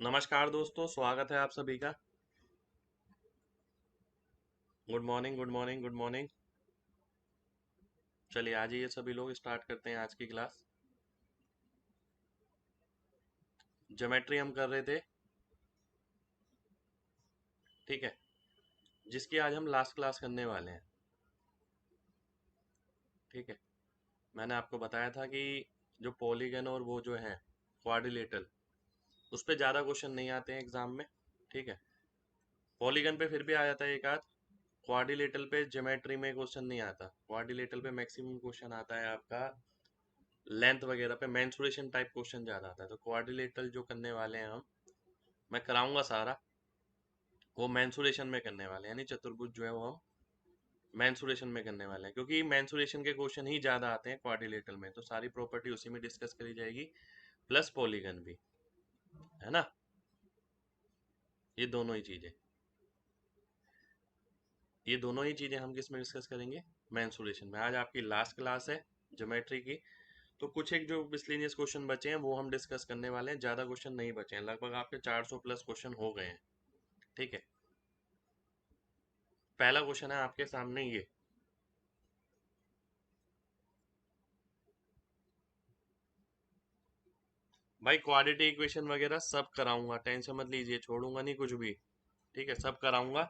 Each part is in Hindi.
नमस्कार दोस्तों, स्वागत है आप सभी का। Good morning, good morning, good morning. चलिए आ जाइए सभी लोग, स्टार्ट करते हैं आज की क्लास। ज्योमेट्री हम कर रहे थे, ठीक है, जिसकी आज हम लास्ट क्लास करने वाले हैं। ठीक है, मैंने आपको बताया था कि जो पॉलीगन और वो जो है क्वाड्रिलेटरल, उस पे ज़्यादा क्वेश्चन नहीं आते हैं एग्जाम में। ठीक है, पॉलीगन पे फिर भी आ जाता है एक आध, क्वाड्रिलेटरल पे ज्योमेट्री में क्वेश्चन नहीं आता। क्वाड्रिलेटरल पे मैक्सिमम क्वेश्चन आता है आपका लेंथ वगैरह पे, मेंसुरेशन टाइप क्वेश्चन ज़्यादा आता है। तो क्वाड्रिलेटरल जो करने वाले हैं हम, मैं कराऊंगा सारा, वो मेंसुरेशन में करने वाले हैं, यानी चतुर्भुज जो है वो हम मेंसुरेशन में करने वाले हैं, क्योंकि मेंसुरेशन के क्वेश्चन ही ज़्यादा आते हैं क्वाड्रिलेटरल में। तो सारी प्रॉपर्टी उसी में डिस्कस करी जाएगी, प्लस पॉलीगन भी, है ना। ये दोनों ही चीज़ें, ये दोनों ही चीज़ें हम किस में डिस्कस करेंगे, मेंसुरेशन में। आज आपकी लास्ट क्लास है ज्योमेट्री की, तो कुछ एक जो मिसलेनियस क्वेश्चन बचे हैं वो हम डिस्कस करने वाले हैं। ज़्यादा क्वेश्चन नहीं बचे हैं, लगभग आपके 400 प्लस क्वेश्चन हो गए हैं। ठीक है, पहला क्वेश्चन है आपके सामने ये। भाई क्वाड्रेटिक इक्वेशन वगैरह सब कराऊंगा, टेंशन मत लीजिए, छोड़ूंगा नहीं कुछ भी। ठीक है, सब कराऊंगा।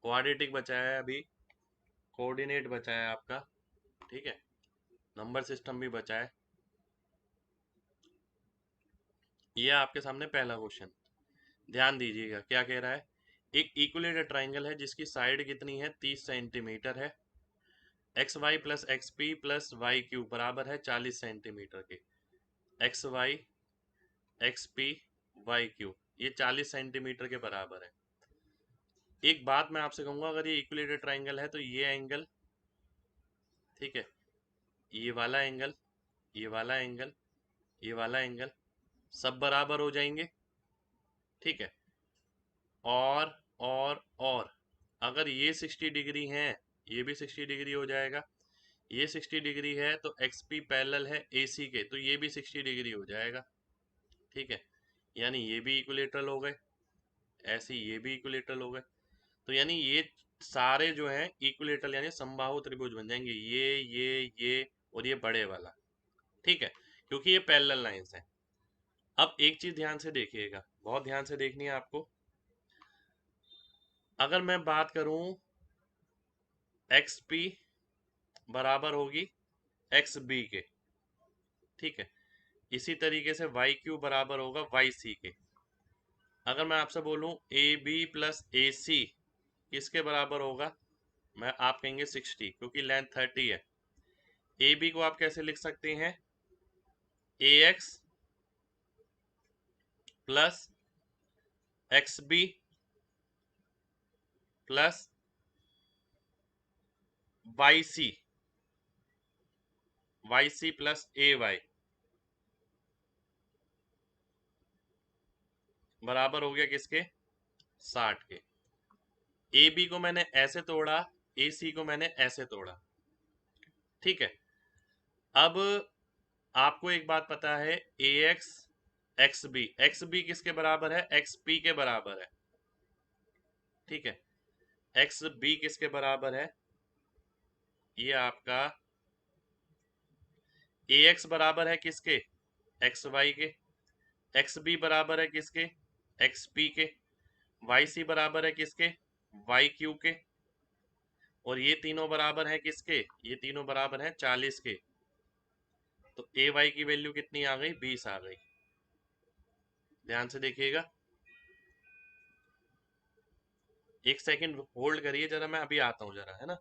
क्वाड्रेटिक बचा है अभी, कोऑर्डिनेट बचा है आपका, ठीक है, नंबर सिस्टम भी बचा है। ये आपके सामने पहला क्वेश्चन, ध्यान दीजिएगा क्या कह रहा है। एक इक्विलेटरल ट्राइंगल है जिसकी साइड कितनी है, 30 सेंटीमीटर है। X Y plus X P plus Y Q बराबर है 40 सेंटीमीटर के। X Y, X P, Y Q, ये 40 सेंटीमीटर के बराबर है। एक बात मैं आपसे कहूंगा, अगर ये इक्विलेटरल ट्राइंगल है तो ये एंगल, ठीक है, ये वाला एंगल, ये वाला एंगल, ये वाला एंगल, सब बराबर हो जाएंगे। ठीक है, और अगर ये 60 डिग्री है, ये भी 60 डिग्री हो जाएगा। ये 60 डिग्री है तो एक्स पी पैरेलल है ए सी के, तो ये भी 60 डिग्री हो जाएगा। ठीक है, यानी ये भी इक्विलेटरल हो गए, ऐसे ये भी इक्विलेटरल हो गए। तो यानी ये सारे जो हैं इक्विलेटरल, यानी समबाहु त्रिभुज बन जाएंगे, ये और ये बड़े वाला। ठीक है, क्योंकि ये पैरेलल लाइंस हैं। अब एक चीज ध्यान से देखिएगा, बहुत ध्यान से देखनी है आपको। अगर मैं बात करूं, एक्स पी बराबर होगी एक्स बी के, ठीक है, इसी तरीके से वाई क्यू बराबर होगा वाई सी के। अगर मैं आपसे बोलूं ए बी प्लस ए सी किसके बराबर होगा, मैं आप कहेंगे 60, क्योंकि लेंथ 30 है। ए बी को आप कैसे लिख सकते हैं, A x plus x B plus y C, y C plus A y बराबर हो गया किसके, 60 के। ए बी को मैंने ऐसे तोड़ा, ए सी को मैंने ऐसे तोड़ा। ठीक है, अब आपको एक बात पता है, ए एक्स, एक्स बी किसके बराबर है, एक्स पी के बराबर है। ठीक है, एक्स बी किसके बराबर है, ये आपका ए एक्स बराबर है किसके, एक्स वाई के। एक्स बी बराबर है किसके, एक्स पी के। वाई सी बराबर है किसके, वाई क्यू के। और ये तीनों बराबर है किसके, ये तीनों बराबर हैं 40 के। तो ए वाई की वैल्यू कितनी आ गई, 20 आ गई। ध्यान से देखिएगा, एक सेकंड होल्ड करिए जरा, मैं अभी आता हूँ जरा, है ना।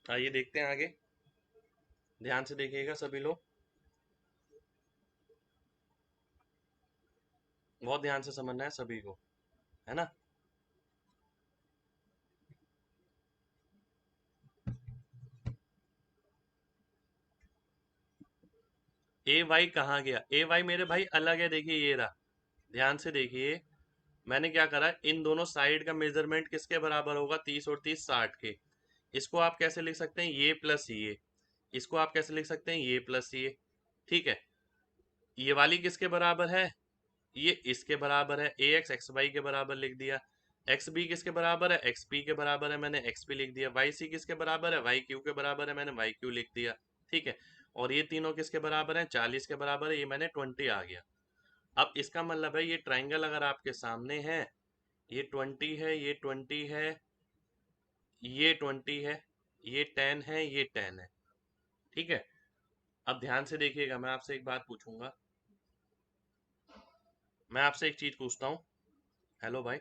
आइए देखते हैं आगे, ध्यान से देखिएगा सभी लोग, बहुत ध्यान से समझना है सभी को, है ना। ए वाई कहाँ गया, ए वाई मेरे भाई अलग है, देखिए ये रहा, ध्यान से देखिए। मैंने क्या करा, इन दोनों साइड का मेजरमेंट किसके बराबर होगा, 30 और 30 60 के। इसको आप कैसे लिख सकते हैं, ये प्लस ये, इसको आप कैसे लिख सकते हैं, ये प्लस ये। ठीक है, ये वाली किसके बराबर है, ये इसके बराबर है, ए एक्स एक्स वाई के बराबर लिख दिया। एक्स बी किसके बराबर है, एक्स पी के बराबर है, मैंने एक्स पी लिख दिया। वाई सी किसके बराबर है, वाई क्यू के बराबर है, मैंने वाई क्यू लिख दिया। ठीक है, और ये तीनों किसके बराबर है, 40 के बराबर है, ये मैंने 20 आ गया। अब इसका मतलब है ये ट्राइंगल अगर आपके सामने है, ये 20 है, ये 20 है, ये 20 है, ये 10 है, ये 10 है। ठीक है, अब ध्यान से देखिएगा, मैं आपसे एक बात पूछूंगा, मैं आपसे एक चीज पूछता हूँ। हेलो भाई,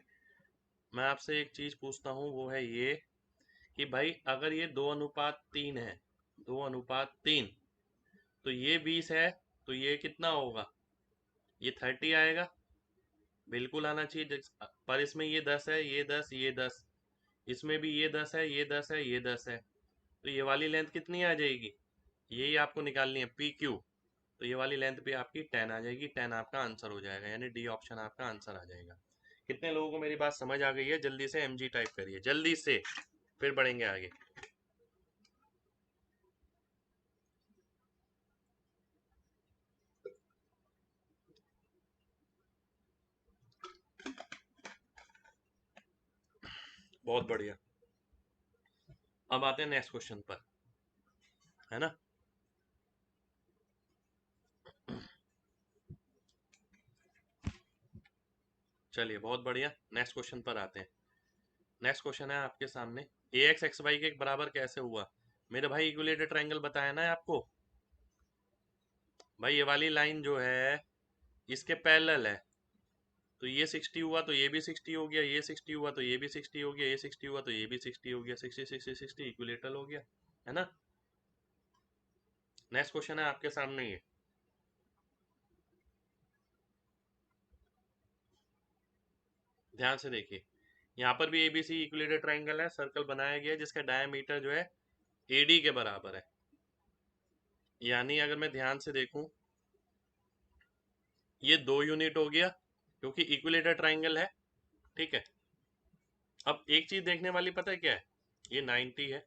मैं आपसे एक चीज पूछता हूँ, वो है ये कि भाई अगर ये 2:3 है, 2:3, तो ये 20 है, तो ये कितना होगा, ये 30 आएगा, बिल्कुल आना चाहिए। पर इसमें ये 10 है, ये 10, ये 10, इसमें भी ये 10 है, ये 10 है, ये 10 है, तो ये वाली लेंथ कितनी आ जाएगी, यही आपको निकालनी है, पी क्यू। तो ये वाली लेंथ भी आपकी 10 आ जाएगी, 10 आपका आंसर हो जाएगा, यानी डी ऑप्शन आपका आंसर आ जाएगा। कितने लोगों को मेरी बात समझ आ गई है, जल्दी से एमजी टाइप करिए जल्दी से, फिर बढ़ेंगे आगे। बहुत बढ़िया, अब आते हैं नेक्स्ट क्वेश्चन पर, है ना। चलिए बहुत बढ़िया, नेक्स्ट क्वेश्चन पर आते हैं। नेक्स्ट क्वेश्चन है आपके सामने, ए एक्स एक्स वाई के बराबर कैसे हुआ। मेरे भाई इक्विलेटरल ट्रायंगल बताया ना आपको, भाई ये वाली लाइन जो है इसके पैरेलल है, तो ये 60 हुआ तो ये भी 60 हो गया, ये 60 हुआ तो ये भी 60 हो गया, ये 60 हुआ तो ये भी 60 हो गया, 60 60 60 इक्विलेटरल हो गया, है ना। नेक्स्ट क्वेश्चन है आपके सामने ये, ध्यान से देखिए। यहाँ पर भी एबीसी इक्विलेटरल ट्रायंगल है, सर्कल बनाया गया है जिसका डायमीटर जो है एडी के बराबर है। यानी अगर मैं ध्यान से देखूं, ये 2 यूनिट हो गया, क्योंकि इक्विलेटरल ट्रायंगल है। ठीक है, अब एक चीज देखने वाली पता है क्या है, ये 90 है,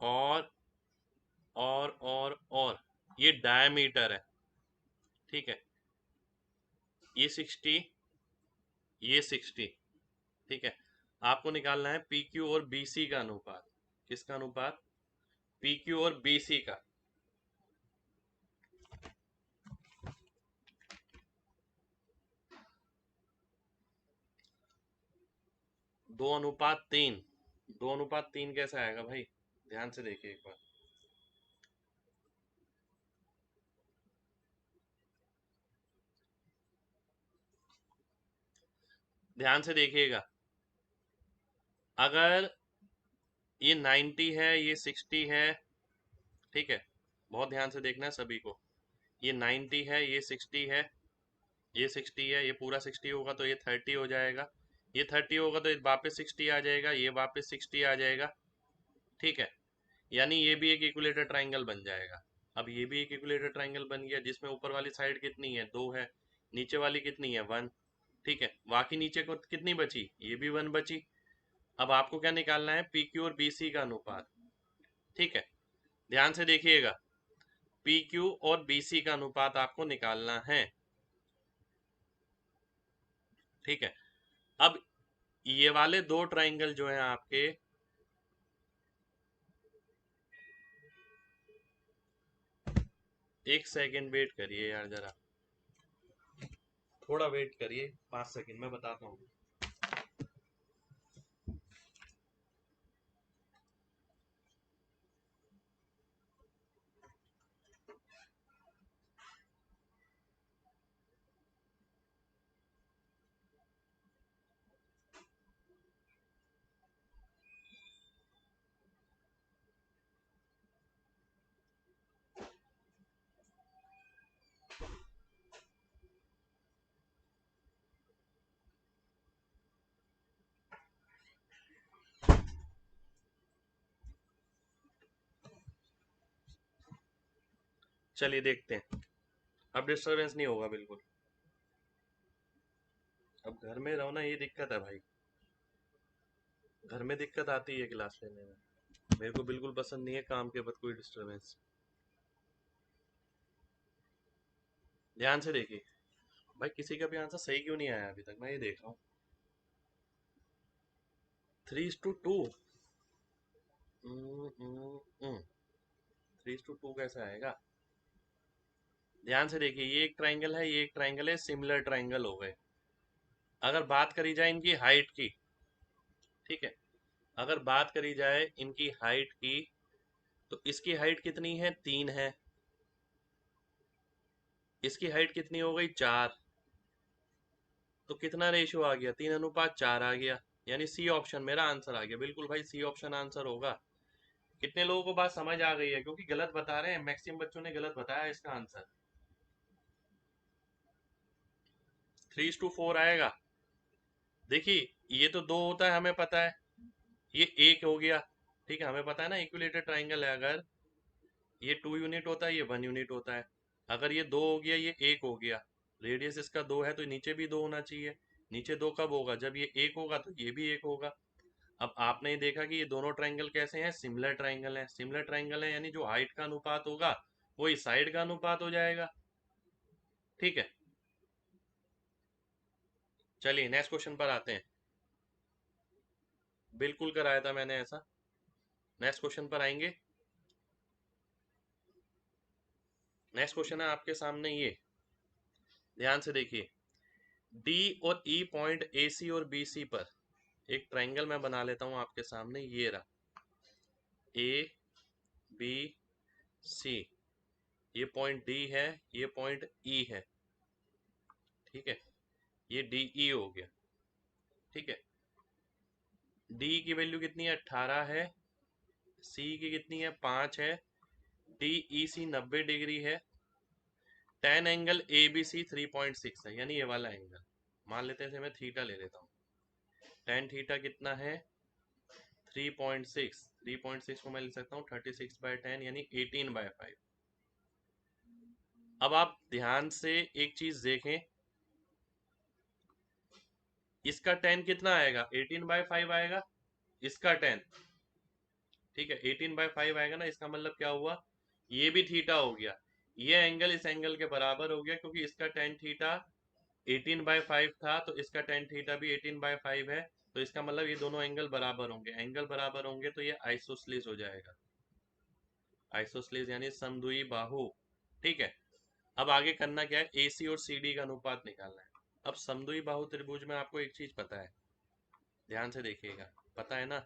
और और ये डायमीटर है। ठीक है, ये 60, ये 60। ठीक है, आपको निकालना है पी क्यू और बी सी का अनुपात, किसका अनुपात, पी क्यू और बी सी का। 2:3, 2:3 कैसे आएगा भाई, ध्यान से देखिए एक बार, ध्यान से देखिएगा। अगर ये 90 है, ये 60 है, ठीक है, बहुत ध्यान से देखना है सभी को, ये 90 है, ये 60 है, ये 60 है, ये पूरा 60 होगा तो ये 30 हो जाएगा, ये 30 होगा तो ये वापस 60 आ जाएगा, ये वापस 60 आ जाएगा। ठीक है, यानी ये भी एक इक्विलेटर ट्रायंगल बन जाएगा। अब ये भी एक इक्विलेटर ट्रायंगल बन गया, जिसमें ऊपर वाली साइड कितनी है, 2 है, नीचे वाली कितनी है, 1। ठीक है, बाकी नीचे को कितनी बची, ये भी 1 बची। अब आपको क्या निकालना है, पी क्यू और बी सी का अनुपात। ठीक है, ध्यान से देखिएगा, पी क्यू और बी सी का अनुपात आपको निकालना है। ठीक है, अब ये वाले दो ट्रायंगल जो हैं आपके, एक सेकंड वेट करिए यार जरा, थोड़ा वेट करिए, 5 सेकंड में बताता हूँ। चलिए देखते हैं। अब डिस्टरबेंस नहीं होगा बिल्कुल। अब घर में रहो ना, ये दिक्कत है भाई। घर में दिक्कत आती है क्लास लेने में। मेरे को बिल्कुल पसंद नहीं है काम के बाद कोई डिस्टरबेंस। ध्यान से देखिए भाई, किसी का भी आंसर सही क्यों नहीं आया अभी तक, मैं ये देख रहा हूँ। 3:2। 3:2 कैसे आएगा? ध्यान से देखिए, ये एक ट्राइंगल है, ये एक ट्राइंगल है, सिमिलर ट्राइंगल हो गए। अगर बात करी जाए इनकी हाइट की, ठीक है, अगर बात करी जाए इनकी हाइट की, तो इसकी हाइट कितनी है? 3 है। इसकी हाइट कितनी हो गई? 4। तो कितना रेशियो आ गया? 3:4 आ गया। यानी सी ऑप्शन मेरा आंसर आ गया। बिल्कुल भाई, सी ऑप्शन आंसर होगा। कितने लोगों को बात समझ आ गई है? क्योंकि गलत बता रहे हैं, मैक्सिमम बच्चों ने गलत बताया इसका आंसर। 3:4 आएगा। देखिए, ये तो 2 होता है हमें पता है, ये 1 हो गया। ठीक है, हमें पता है ना इक्विलेटरल ट्राइंगल है, अगर ये 2 यूनिट होता है, ये 1 यूनिट होता है। अगर ये 2 हो गया, ये 1 हो गया। रेडियस इसका 2 है, तो नीचे भी 2 होना चाहिए। नीचे 2 कब होगा? जब ये 1 होगा तो ये भी 1 होगा। अब आपने देखा कि ये दोनों ट्राइंगल कैसे हैं? सिमिलर ट्राइंगल हैं। सिमिलर ट्राइंगल है यानी जो हाइट का अनुपात होगा वही साइड का अनुपात हो जाएगा। ठीक है, चलिए नेक्स्ट क्वेश्चन पर आते हैं। बिल्कुल कराया था मैंने ऐसा। नेक्स्ट क्वेश्चन पर आएंगे। नेक्स्ट क्वेश्चन है आपके सामने ये, ध्यान से देखिए। डी और ई पॉइंट ए सी और बी सी पर एक ट्राइंगल मैं बना लेता हूं आपके सामने। ये रहा ए बी सी, ये पॉइंट डी है, ये पॉइंट ई है। ठीक है, ये डी ई हो गया। ठीक है, डी की वैल्यू कितनी है? 18 है। सी की कितनी है? 5 है। डी ई सी 90 डिग्री है। Tan angle A B C 3.6 है, यानी ये वाला एंगल। मान लेते हैं, मैं थीटा ले लेता हूँ। टेन थीटा कितना है? 3.6। 3.6 को मैं लिख सकता हूँ 36/10, यानी 18/5। अब आप ध्यान से एक चीज देखें, इसका टेन कितना आएगा? 18/5 आएगा। इसका टेन, ठीक है, 18/5 आएगा ना। इसका मतलब क्या हुआ? ये भी थीटा हो गया, ये एंगल इस एंगल के बराबर हो गया, क्योंकि इसका टेन थीटा 18/5 था, तो इसका टेन थीटा भी 18/5 है। तो इसका मतलब ये दोनों एंगल बराबर होंगे। एंगल बराबर होंगे तो ये आइसोस्लीस हो जाएगा। आइसोस्लीस यानी समद्विबाहु बाहु। ठीक है, अब आगे करना क्या है? AC और CD का अनुपात निकालना है। अब समद्विबाहु त्रिभुज में आपको एक चीज पता है, ध्यान से देखिएगा। पता है ना,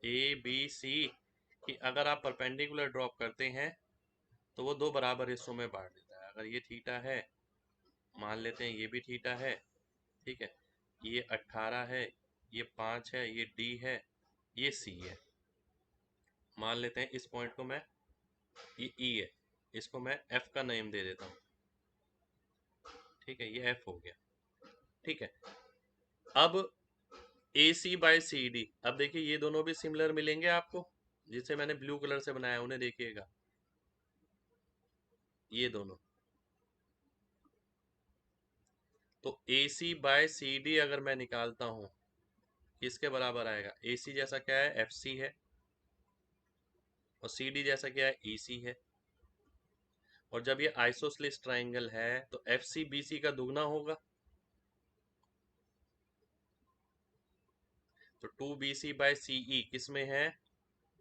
ABC कि अगर आप परपेंडिकुलर ड्रॉप करते हैं तो वो दो बराबर हिस्सों में बांट देता है। अगर ये थीटा है, मान लेते हैं ये भी थीटा है। ठीक है, ये 18 है, ये 5 है, ये D है, ये C है। मान लेते हैं इस पॉइंट को मैं, ये E है, इसको मैं F का नेम दे देता हूँ। ठीक है, ये F हो गया। ठीक है, अब AC/CD, अब देखिए ये दोनों भी सिमिलर मिलेंगे आपको। जिसे मैंने ब्लू कलर से बनाया उन्हें देखिएगा, ये दोनों। तो AC/CD अगर मैं निकालता हूं, किसके बराबर आएगा? AC जैसा क्या है? FC है। और CD जैसा क्या है? EC है। और जब ये आइसोस्लिस ट्राइंगल है तो FC BC का दुगना होगा। तो 2BC/CE किस में है?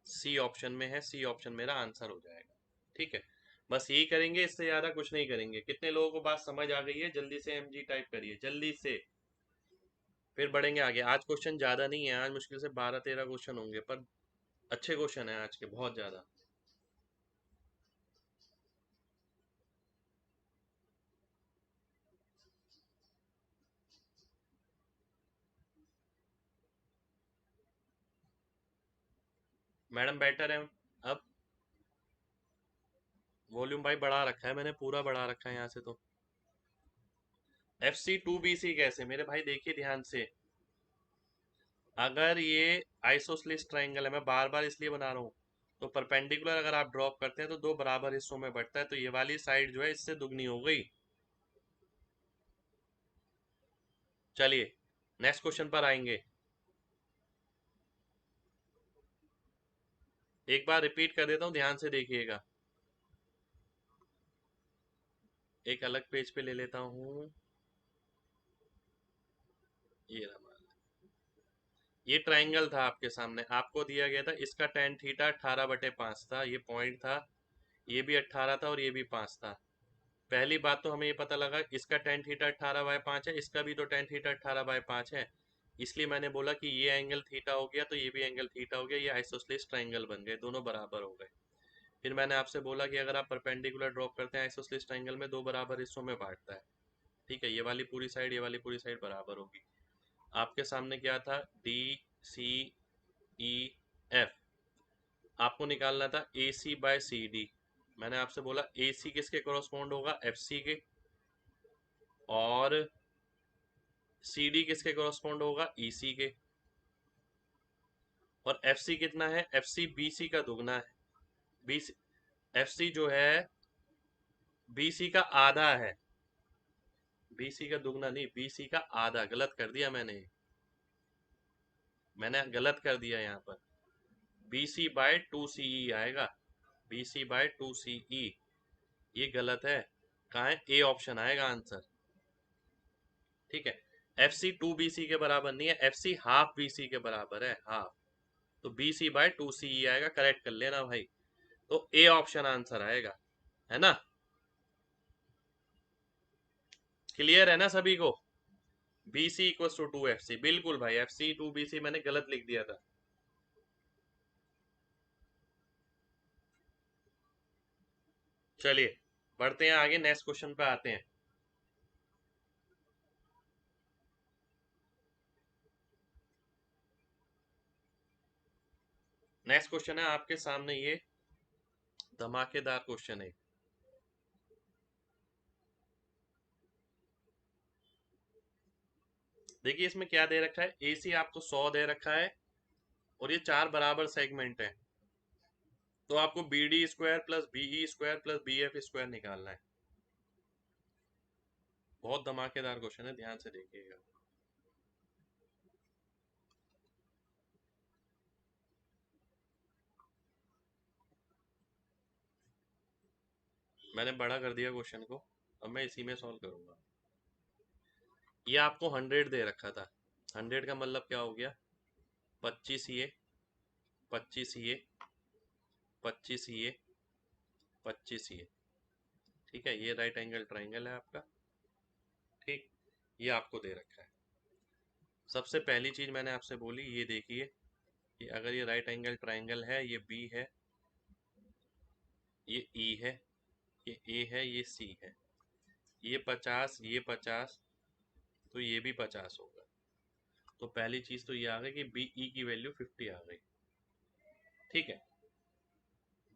C ऑप्शन में है। C ऑप्शन मेरा आंसर हो जाएगा। ठीक है, बस यही करेंगे, इससे ज्यादा कुछ नहीं करेंगे। कितने लोगों को बात समझ आ गई है? जल्दी से MG टाइप करिए जल्दी से, फिर बढ़ेंगे आगे। आज क्वेश्चन ज्यादा नहीं है, आज मुश्किल से 12-13 क्वेश्चन होंगे, पर अच्छे क्वेश्चन है आज के, बहुत ज्यादा। मैडम बेटर है। अब वॉल्यूम भाई बढ़ा रखा है मैंने, पूरा बढ़ा रखा है यहाँ से। तो FC2BC कैसे मेरे भाई? देखिए ध्यान से, अगर ये आइसोस्लिस ट्राइंगल है, मैं बार बार इसलिए बना रहा हूँ, तो परपेंडिकुलर अगर आप ड्रॉप करते हैं तो दो बराबर हिस्सों में बढ़ता है, तो ये वाली साइड जो है इससे दुगनी हो गई। चलिए नेक्स्ट क्वेश्चन पर आएंगे। एक बार रिपीट कर देता हूं, ध्यान से देखिएगा। एक अलग पेज पे ले लेता हूं। ये रहा, ये ट्राइंगल था आपके सामने, आपको दिया गया था इसका टेन थीटा 18/5 था, ये पॉइंट था, ये भी 18 था और ये भी 5 था। पहली बात तो हमें ये पता लगा इसका टेन थीटा 18/5 है, इसका भी तो टेन थीटा 18/5 है, इसलिए मैंने बोला कि ये एंगल थीटा हो गया तो ये भी एंगल थीटा हो गया, ये आइसोसेलेस ट्राइंगल बन गए, दोनों बराबर हो गए। फिर मैंने आपसे बोला कि अगर आप परपेंडिकुलर ड्रॉप करते हैं आइसोसेलेस ट्राइंगल में दो बराबर हिस्सों में बांटता है, ठीक है, ये वाली पूरी साइड ये वाली पूरी साइड बराबर होगी। आपके सामने क्या था, डी सी ई एफ, आपको निकालना था ए सी बाय सी डी। मैंने आपसे बोला ए सी किसके कॉरस्पॉन्ड होगा, एफ सी के, और सी डी किसके कॉरस्पॉन्ड होगा, ई सी के। और एफ सी कितना है, एफ सी बी सी का दुगना है। बी सी, एफ सी जो है बी सी का आधा है, बी सी का दुगना नहीं, बी सी का आधा, गलत कर दिया मैंने गलत कर दिया यहाँ पर, B C by two C E आएगा, B C by two C ई, ये गलत है, कहाँ है, ए ऑप्शन आएगा आंसर, ठीक है। F C two B C के बराबर नहीं है, F C half B C के बराबर है, हाफ, तो B C by two C E आएगा, करेक्ट कर लेना भाई, तो ए ऑप्शन आंसर आएगा, है ना, क्लियर है ना सभी को। B C equal to two F C, बिल्कुल भाई, F C two B C मैंने गलत लिख दिया था। चलिए बढ़ते हैं आगे, नेक्स्ट क्वेश्चन पे आते हैं। नेक्स्ट क्वेश्चन है आपके सामने, ये धमाकेदार क्वेश्चन है। देखिए इसमें क्या दे रखा है, एसी आपको 100 दे रखा है और ये चार बराबर सेगमेंट है, तो आपको B D square plus B E square plus B F square निकालना है। बहुत धमाकेदार क्वेश्चन है, ध्यान से देखिएगा। मैंने बड़ा कर दिया क्वेश्चन को, अब मैं इसी में सॉल्व करूंगा। ये आपको 100 दे रखा था, 100 का मतलब क्या हो गया, 25 ये, 25 ये, 25 ये, 25 ये, ठीक है, ये राइट एंगल ट्राइंगल है आपका, ठीक, ये आपको दे रखा है। सबसे पहली चीज मैंने आपसे बोली, ये देखिए कि अगर ये राइट एंगल ट्राइंगल है, ये बी है, ये ई है, ये ए है, ये सी है, ये 50 ये 50, तो ये भी 50 होगा। तो पहली चीज तो ये आ गई कि बी ई की वैल्यू 50 आ गई, ठीक है,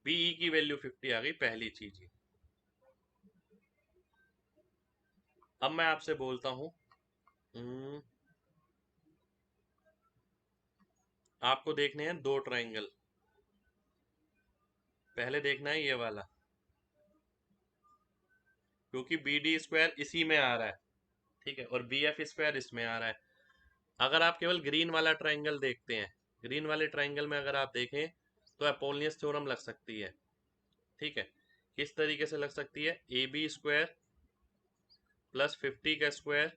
बी ई की वैल्यू 50 आ गई, पहली चीज ये। अब मैं आपसे बोलता हूं, आपको देखने हैं दो ट्राइंगल, पहले देखना है ये वाला, क्योंकि बी डी स्क्वायर इसी में आ रहा है, ठीक है, और बी एफ स्क्वायर इसमें आ रहा है। अगर आप केवल ग्रीन वाला ट्राइंगल देखते हैं, ग्रीन वाले ट्राइंगल में अगर आप देखें तो अपोलिनियस थ्योरम लग सकती है, ठीक है, किस तरीके से लग सकती है, ए बी स्क्वायर प्लस 50 का स्क्वायर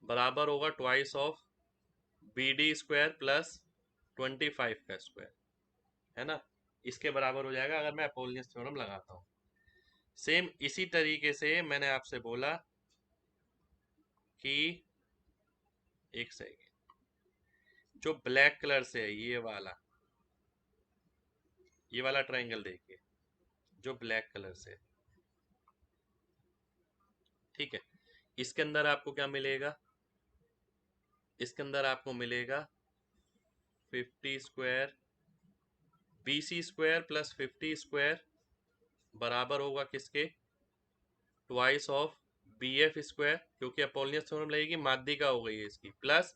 बराबर होगा twice of B D square plus 25 का स्क्वायर, है ना, इसके बराबर हो जाएगा अगर मैं अपोलिनियस थ्योरम लगाता हूँ। सेम इसी तरीके से मैंने आपसे बोला कि, एक सेकेंड, जो ब्लैक कलर से है ये वाला ट्राइंगल देखिए, जो ब्लैक कलर से, ठीक है, इसके अंदर आपको क्या मिलेगा, इसके अंदर आपको मिलेगा 50 square B C square plus 50 square बराबर होगा किसके, twice of B F square, क्योंकि अपोलिनियस थ्योरम लगेगी, माध्यिका हो गई है इसकी, प्लस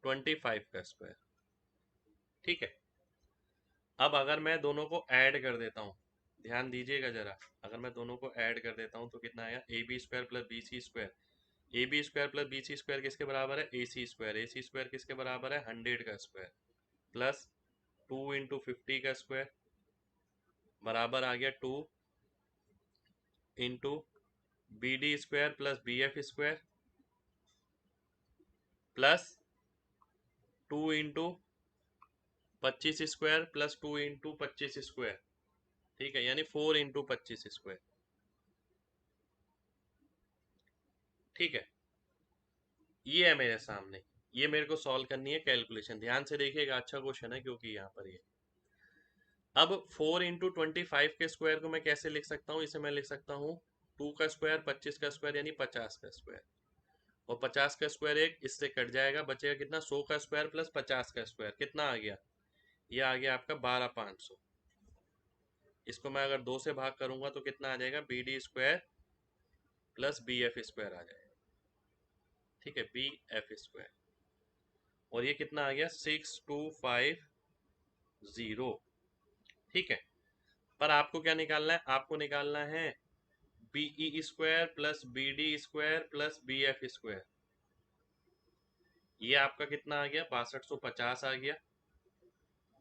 25 का स्क्वायर, ठीक है। अब अगर मैं दोनों को ऐड कर देता हूँ, ध्यान दीजिएगा जरा, अगर मैं दोनों को ऐड कर देता हूँ तो कितना आएगा, A B square plus B C square. A B square plus B C square किसके बराबर है, ए सी स्क्वायर। ए सी स्क्वायर किसके बराबर है, 100 का स्क्वायर, प्लस 2 × 50 का स्क्वायर, बराबर आ गया 2 × B D square plus B F square, plus 2 × 25 square plus 2 × 25 square. ठीक है, यानी 4 × 25 स्क्वायर। ठीक है, ये है मेरे सामने, ये मेरे को सॉल्व करनी है कैलकुलेशन। ध्यान से देखिएगा, अच्छा क्वेश्चन है, क्योंकि यहाँ पर ये अब 4 × 25 के स्क्वायर को मैं कैसे लिख सकता हूँ, इसे मैं लिख सकता हूँ 2 का स्क्वायर 25 का स्क्वायर यानी 50 का स्क्वायर, और 50 का स्क्वायर एक इससे कट जाएगा, बचेगा कितना, 100 का स्क्वायर प्लस 50 का स्क्वायर, कितना आ गया, ये आ गया आपका 12,500। इसको मैं अगर 2 से भाग करूंगा तो कितना आ जाएगा, B D square plus B F square आ जाएगा। ठीक है, बी एफ स्क्वायर, और ये कितना आ गया, 6250। ठीक है, पर आपको क्या निकालना है, आपको निकालना है B E square plus B D square plus B F square. ये आपका कितना आ गया, 6250 आ गया।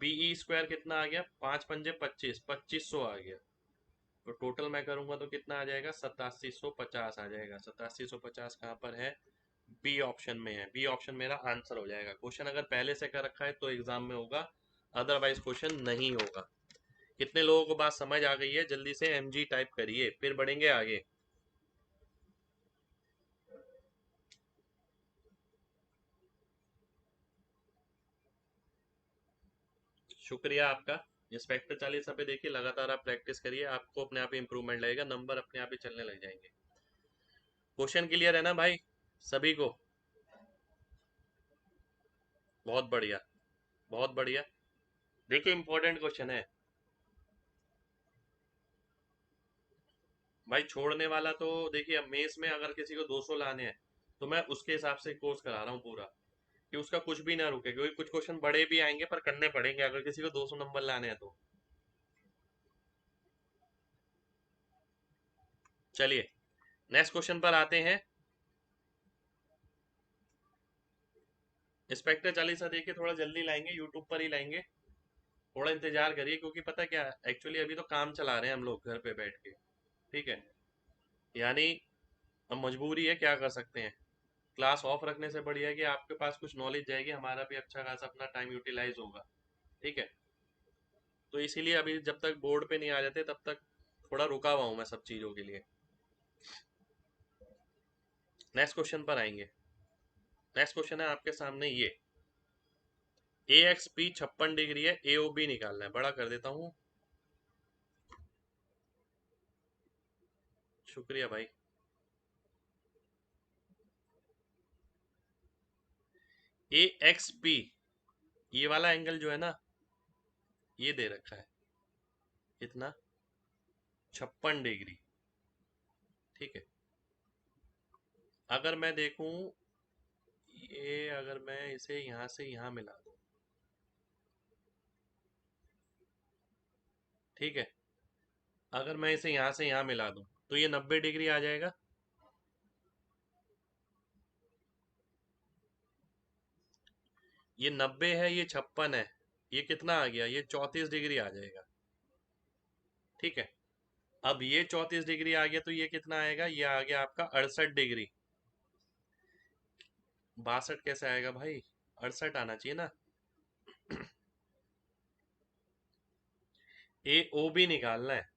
बीई स्क्वायर कितना आ गया, 5×5 = 25, 2500 आ गया। तो टोटल मैं करूंगा तो कितना आ जाएगा, 8750 आ जाएगा। 8750 कहाँ पर है, बी ऑप्शन में है। बी ऑप्शन मेरा आंसर हो जाएगा। क्वेश्चन अगर पहले से कर रखा है तो एग्जाम में होगा, अदरवाइज क्वेश्चन नहीं होगा। कितने लोगों को बात समझ आ गई है, जल्दी से एमजी टाइप करिए, फिर बढ़ेंगे आगे। शुक्रिया आपका। इंस्पेक्टर 40 पे देखिए, लगातार आप प्रैक्टिस करिए, आपको अपने आप ही इंप्रूवमेंट लगेगा, नंबर अपने आप ही चलने लग जाएंगे। क्वेश्चन क्लियर है ना भाई सभी को, बहुत बढ़िया, बहुत बढ़िया। देखिए इंपॉर्टेंट क्वेश्चन है भाई, छोड़ने वाला तो देखिए, अब मेस में अगर किसी को 200 लाने हैं तो मैं उसके हिसाब से कोर्स करा रहा हूँ पूरा, कि उसका कुछ भी ना रुके, क्योंकि कुछ क्वेश्चन बड़े भी आएंगे पर करने पड़ेंगे अगर किसी को 200 नंबर लाने हैं तो। चलिए नेक्स्ट क्वेश्चन पर आते हैं। इंस्पेक्टर 40 देखिए थोड़ा जल्दी लाएंगे, यूट्यूब पर ही लाएंगे, थोड़ा इंतजार करिए, क्योंकि पता क्या, एक्चुअली अभी तो काम चला रहे हैं हम लोग घर पे बैठ के। ठीक है, यानी अब मजबूरी है, क्या कर सकते हैं। क्लास ऑफ रखने से बढ़िया है कि आपके पास कुछ नॉलेज जाएगी, हमारा भी अच्छा खासा अपना टाइम यूटिलाइज होगा। ठीक है, तो इसीलिए अभी जब तक बोर्ड पे नहीं आ जाते तब तक थोड़ा रुका हुआ हूँ मैं सब चीज़ों के लिए। नेक्स्ट क्वेश्चन पर आएंगे। नेक्स्ट क्वेश्चन है आपके सामने ये, ए एक्स पी 56 डिग्री है, ए ओ बी निकालना है। बड़ा कर देता हूँ, शुक्रिया भाई। ए एक्स पी, ये वाला एंगल जो है ना, ये दे रखा है कितना, 56 डिग्री। ठीक है, अगर मैं देखूं, ये अगर मैं इसे यहाँ से यहाँ मिला दूं, ठीक है, अगर मैं इसे यहाँ से यहाँ मिला दूं तो ये 90 डिग्री आ जाएगा। ये 90 है, ये 56 है, ये कितना आ गया, ये 34 डिग्री आ जाएगा। ठीक है, अब ये 34 डिग्री आ गया तो ये कितना आएगा, ये आ गया आपका 68 डिग्री। 62 कैसे आएगा भाई, 68 आना चाहिए ना। ए ओ बी निकालना है,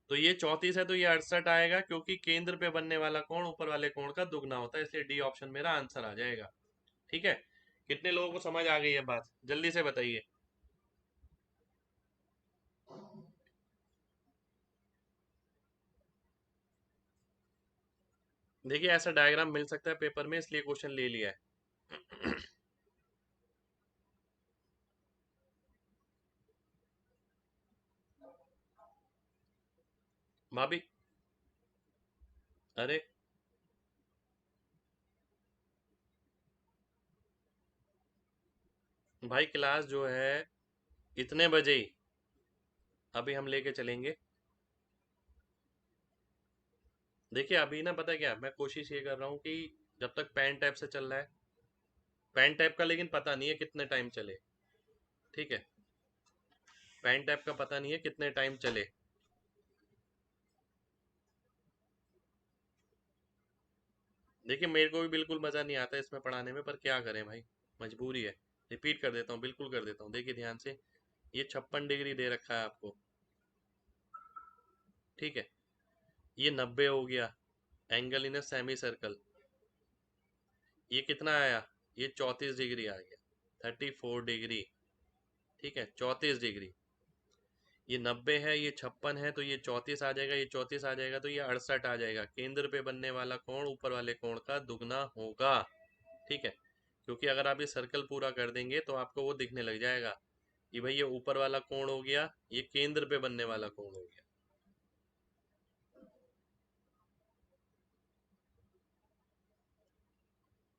तो ये 34 है तो ये 68 आएगा, क्योंकि केंद्र पे बनने वाला कोण ऊपर वाले कोण का दुगना होता है, इसलिए डी ऑप्शन मेरा आंसर आ जाएगा। ठीक है, कितने लोगों को समझ आ गई है बात, जल्दी से बताइए। देखिए ऐसा डायग्राम मिल सकता है पेपर में, इसलिए क्वेश्चन ले लिया है। भाभी, अरे भाई क्लास जो है इतने बजे ही अभी हम लेके चलेंगे। देखिए अभी ना पता है क्या, मैं कोशिश ये कर रहा हूँ कि जब तक पेन टैप से चल रहा है, पेन टैप का लेकिन पता नहीं है कितने टाइम चले। ठीक है, पेन टैप का पता नहीं है कितने टाइम चले। देखिए मेरे को भी बिल्कुल मज़ा नहीं आता इसमें पढ़ाने में, पर क्या करें भाई, मजबूरी है। रिपीट कर देता हूँ, बिल्कुल कर देता हूँ, देखिए ध्यान से। ये 56 डिग्री दे रखा है आपको। ठीक है, ये 90 हो गया, एंगल इन सेमी सर्कल। ये कितना आया, ये 34 डिग्री आ गया, 34 डिग्री। ठीक है, 34 डिग्री। ये 90 है, ये 56 है, तो ये 34 आ जाएगा, ये 34 आ जाएगा, तो ये 68 आ जाएगा। केंद्र पे बनने वाला कोण ऊपर वाले कोण का दुगना होगा। ठीक है, क्योंकि अगर आप ये सर्कल पूरा कर देंगे तो आपको वो दिखने लग जाएगा कि भाई ये ऊपर वाला कोण हो गया, ये केंद्र पे बनने वाला कोण हो गया।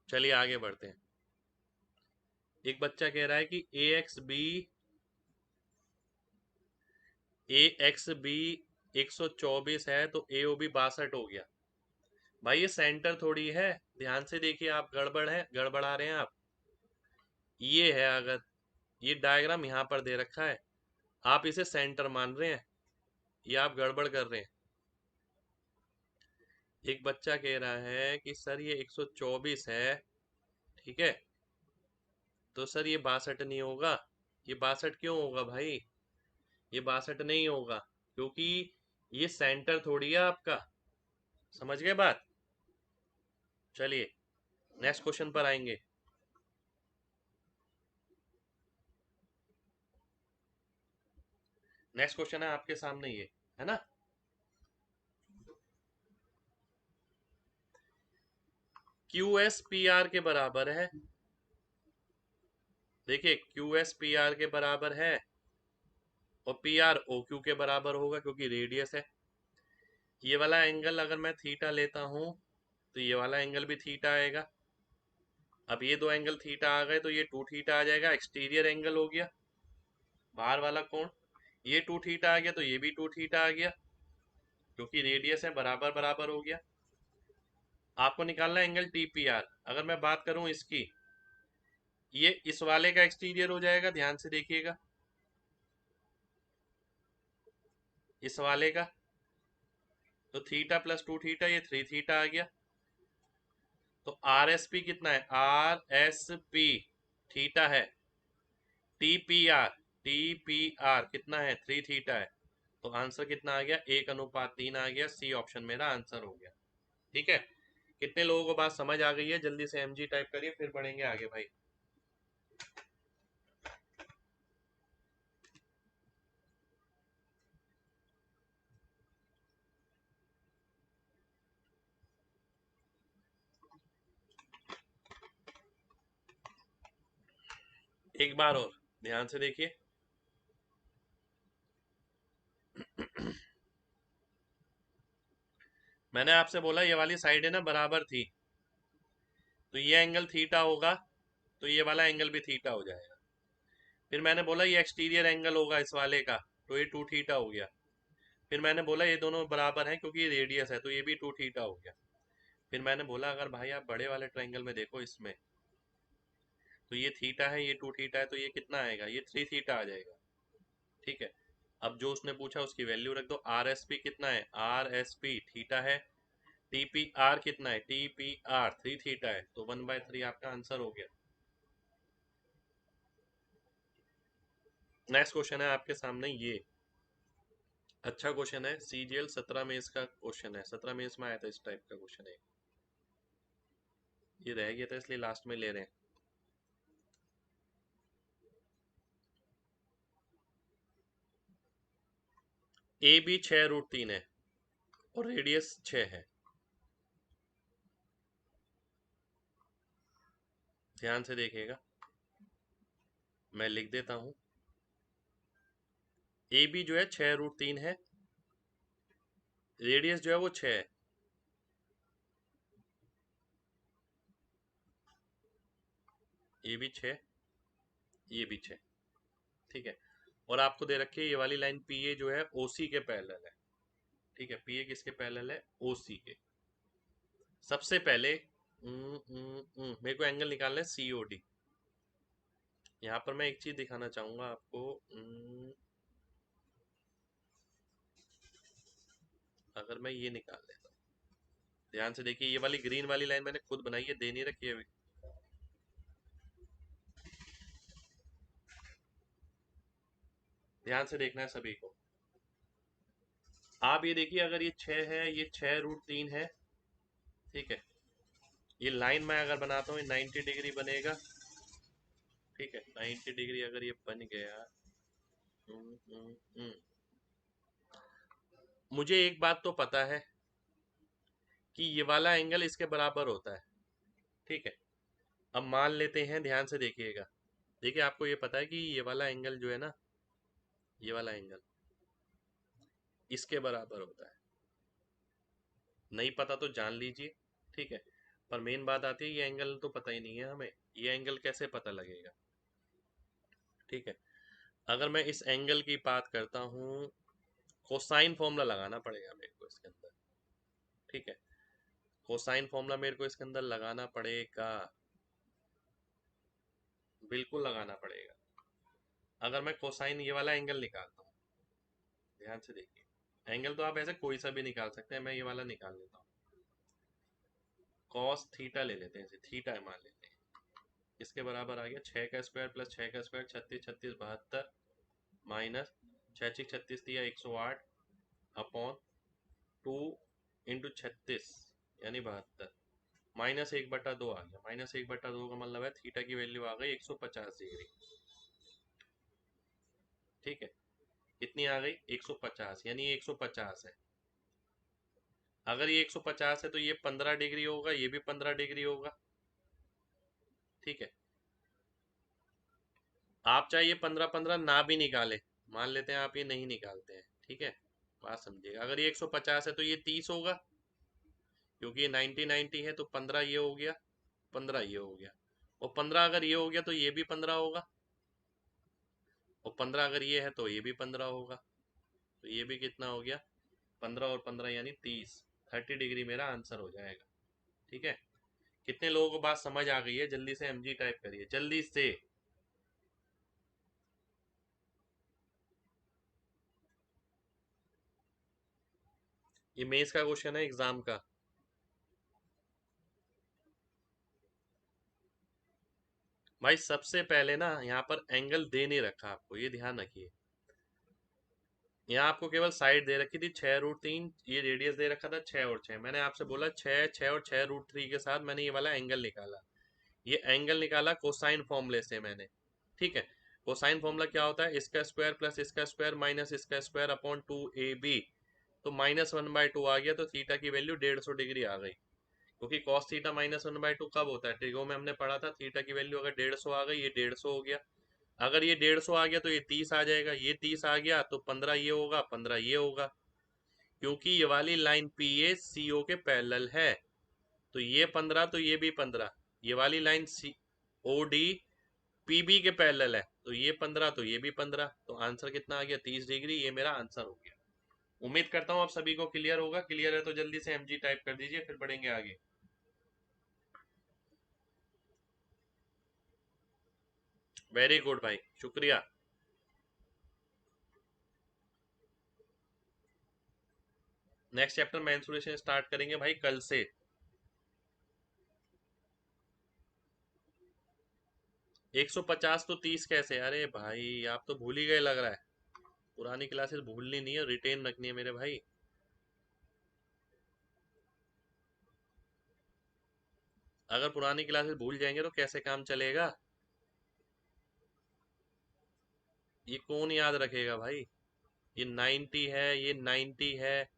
चलिए आगे बढ़ते हैं। एक बच्चा कह रहा है कि ए एक्स बी 124 है, तो ए ओ बी 62 हो गया। भाई ये सेंटर थोड़ी है, ध्यान से देखिए आप, गड़बड़ा रहे हैं आप। ये है, अगर ये डायग्राम यहाँ पर दे रखा है, आप इसे सेंटर मान रहे हैं, ये आप गड़बड़ कर रहे हैं। एक बच्चा कह रहा है कि सर ये 124 है, ठीक है, तो सर ये 62 नहीं होगा। ये 62 क्यों होगा भाई, ये 62 नहीं होगा, क्योंकि ये सेंटर थोड़ी है आपका। समझ गए बात। चलिए नेक्स्ट क्वेश्चन पर आएंगे। नेक्स्ट क्वेश्चन है आपके सामने, ये है ना। क्यू एस पी आर के बराबर है। देखिए क्यू एस पी आर के बराबर है, और पी आर ओ क्यू के बराबर होगा क्योंकि रेडियस है। ये वाला एंगल अगर मैं थीटा लेता हूं, तो ये वाला एंगल भी थीटा आएगा। अब ये दो एंगल थीटा आ गए, तो ये टू थीटा आ जाएगा, एक्सटीरियर एंगल हो गया, बाहर वाला कोण। ये टू थीटा आ गया, तो ये भी टू थीटा आ गया, क्योंकि रेडियस है, बराबर बराबर हो गया। आपको निकालना है एंगल टी पी आर। अगर मैं बात करूं इसकी, ये इस वाले का एक्सटीरियर हो जाएगा, ध्यान से देखिएगा, इस वाले का। तो थीटा प्लस टू थीटा, ये थ्री थीटा आ गया। तो आर एस पी कितना है, आर एस पी थीटा है। T P R, T P R कितना है, थ्री थीटा है। तो आंसर कितना आ गया, 1:3 आ गया। सी ऑप्शन मेरा आंसर हो गया। ठीक है, कितने लोगों को बात समझ आ गई है, जल्दी से एमजी टाइप करिए, फिर बढ़ेंगे आगे भाई। एक बार और ध्यान से देखिए। मैंने आपसे बोला ये वाली साइड है ना बराबर थी, तो ये एंगल थीटा होगा, तो ये वाला एंगल भी थीटा हो जाएगा। फिर मैंने बोला ये एक्सटीरियर एंगल होगा इस वाले का, तो ये टू थीटा हो गया। फिर मैंने बोला ये दोनों बराबर हैं क्योंकि ये रेडियस है, तो ये भी टू थीटा हो गया। फिर मैंने बोला अगर भाई आप बड़े वाले ट्रायंगल में देखो इसमें, तो ये थीटा है, ये टू थीटा है, तो ये कितना आएगा, ये थ्री थीटा आ जाएगा। ठीक है, अब जो उसने पूछा उसकी वैल्यू रख दो। आर एस पी कितना है, आर एस पी थीटा है। टी पी आर कितना है, T P R three theta है, तो 1/3 आपका आंसर हो गया। नेक्स्ट क्वेश्चन है आपके सामने ये। अच्छा क्वेश्चन है, सीजीएल 17 में इसका क्वेश्चन है, 17 में इसमें आया था, इस टाइप का क्वेश्चन है। ये रह गया था इसलिए लास्ट में ले रहे हैं। ए बी 6√3 है और रेडियस 6 है। ध्यान से देखिएगा, मैं लिख देता हूं। ए बी जो है 6√3 है, रेडियस जो है वो 6 है। ये भी 6, ये भी 6। ठीक है, और आपको दे रखी है ये वाली लाइन पी ए जो है ओसी के पैरेलल है। ठीक है, पी ए किसके पैरेलल है? ओसी के। सबसे पहले मेरे को एंगल निकालना है सीओडी। यहाँ पर मैं एक चीज दिखाना चाहूंगा आपको। अगर मैं ये निकाल लेता हूँ, ध्यान से देखिए, ये वाली ग्रीन वाली लाइन मैंने खुद बनाई है, दे नहीं रखी है अभी। ध्यान से देखना है सभी को। आप ये देखिए, अगर ये 6 है, ये 6√3 है। ठीक है, ये लाइन मैं अगर बनाता हूँ, ये 90 डिग्री बनेगा। ठीक है, 90 डिग्री अगर ये बन गया। हम्म, हम्म, हम्म। मुझे एक बात तो पता है कि ये वाला एंगल इसके बराबर होता है। ठीक है, अब मान लेते हैं, ध्यान से देखिएगा। देखिए, आपको ये पता है कि ये वाला एंगल जो है ना, ये वाला एंगल इसके बराबर होता है। नहीं पता तो जान लीजिए। ठीक है, पर मेन बात आती है, ये एंगल तो पता ही नहीं है हमें, ये एंगल कैसे पता लगेगा? ठीक है, अगर मैं इस एंगल की बात करता हूँ, कोसाइन फॉर्मूला लगाना पड़ेगा मेरे को इसके अंदर। ठीक है, कोसाइन फॉर्मूला मेरे को इसके अंदर लगाना पड़ेगा, बिल्कुल लगाना पड़ेगा। अगर मैं कोसाइन ये वाला एंगल निकालता हूँ, ध्यान से देखिए, एंगल तो आप ऐसे कोई सा भी निकाल सकते हैं, मैं ये वाला निकाल लेता हूँ। कॉस थीटा ले लेते हैं, इसे थीटा मान लेते हैं। इसके बराबर आ गया 6 का स्क्वायर प्लस 6 का स्क्वायर, 36 36 72, माइनस 6 6 36 दिया 108 अपॉन 2 × 36 यानी 72, -1/2 आ गया। -1/2 का मतलब है थीटा की वैल्यू आ गई 150 डिग्री। ठीक है, कितनी आ गई? 150, यानी ये 150 है। अगर ये 150 है तो ये 15 डिग्री होगा, ये भी 15 डिग्री होगा। ठीक है, आप चाहे ये 15 15 ना भी निकाले, मान लेते हैं आप ये नहीं निकालते हैं। ठीक है, बात समझिएगा। अगर ये 150 है तो ये 30 होगा, क्योंकि ये 90 90 है, तो 15 ये हो गया, 15 ये हो गया, और 15 अगर ये हो गया तो ये भी 15 होगा, और 15 अगर ये है तो ये भी 15 होगा, तो ये भी कितना हो गया? 15 और 15 यानी 30। 30 डिग्री मेरा आंसर हो जाएगा। ठीक है, कितने लोगों को बात समझ आ गई है? जल्दी से एमजी टाइप करिए, जल्दी से। ये मेंस का क्वेश्चन है, एग्जाम का। भाई सबसे पहले ना, यहाँ पर एंगल दे नहीं रखा आपको, ये ध्यान रखिए। यहाँ आपको केवल साइड दे रखी थी 6√3, ये रेडियस दे रखा था 6 और 6। मैंने आपसे बोला 6 6 और 6√3 के साथ मैंने ये वाला एंगल निकाला। ये एंगल निकाला कोसाइन फॉर्मूले से मैंने। ठीक है, कोसाइन फॉर्मूला क्या होता है? इसका स्क्वायर प्लस इसका स्क्वायर माइनस इसका स्क्वायर अपॉन 2ab। तो -1/2 आ गया, तो थीटा की वैल्यू 150 डिग्री आ गई। क्योंकि कॉस थीटा -1/2 कब होता है? ट्रिगो में हमने पढ़ा था, थीटा की वैल्यू अगर 150 आ गई, ये 150 हो गया। अगर ये 150 आ गया तो ये 30 आ जाएगा, ये 30 आ गया तो 15 ये होगा, 15 ये होगा। क्योंकि ये वाली लाइन पी ए सी ओ के पैरेलल है, तो ये 15 तो ये भी 15। ये वाली लाइन सी ओ डी पी बी के पैरेलल है, तो ये 15 तो ये भी 15। तो आंसर कितना आ गया? 30 डिग्री। ये मेरा आंसर हो गया। उम्मीद करता हूँ आप सभी को क्लियर होगा। क्लियर है तो जल्दी से एमजी टाइप कर दीजिए, फिर बढ़ेंगे आगे। वेरी गुड भाई, शुक्रिया। नेक्स्ट चैप्टर मेंसुरेशन स्टार्ट करेंगे भाई कल से। 150 तो 30 कैसे? अरे भाई आप तो भूल ही गए लग रहा है। पुरानी क्लासेस भूलनी नहीं है, रिटेन रखनी है मेरे भाई। अगर पुरानी क्लासेस भूल जाएंगे तो कैसे काम चलेगा? ये कौन याद रखेगा भाई? ये 90 है, ये 90 है,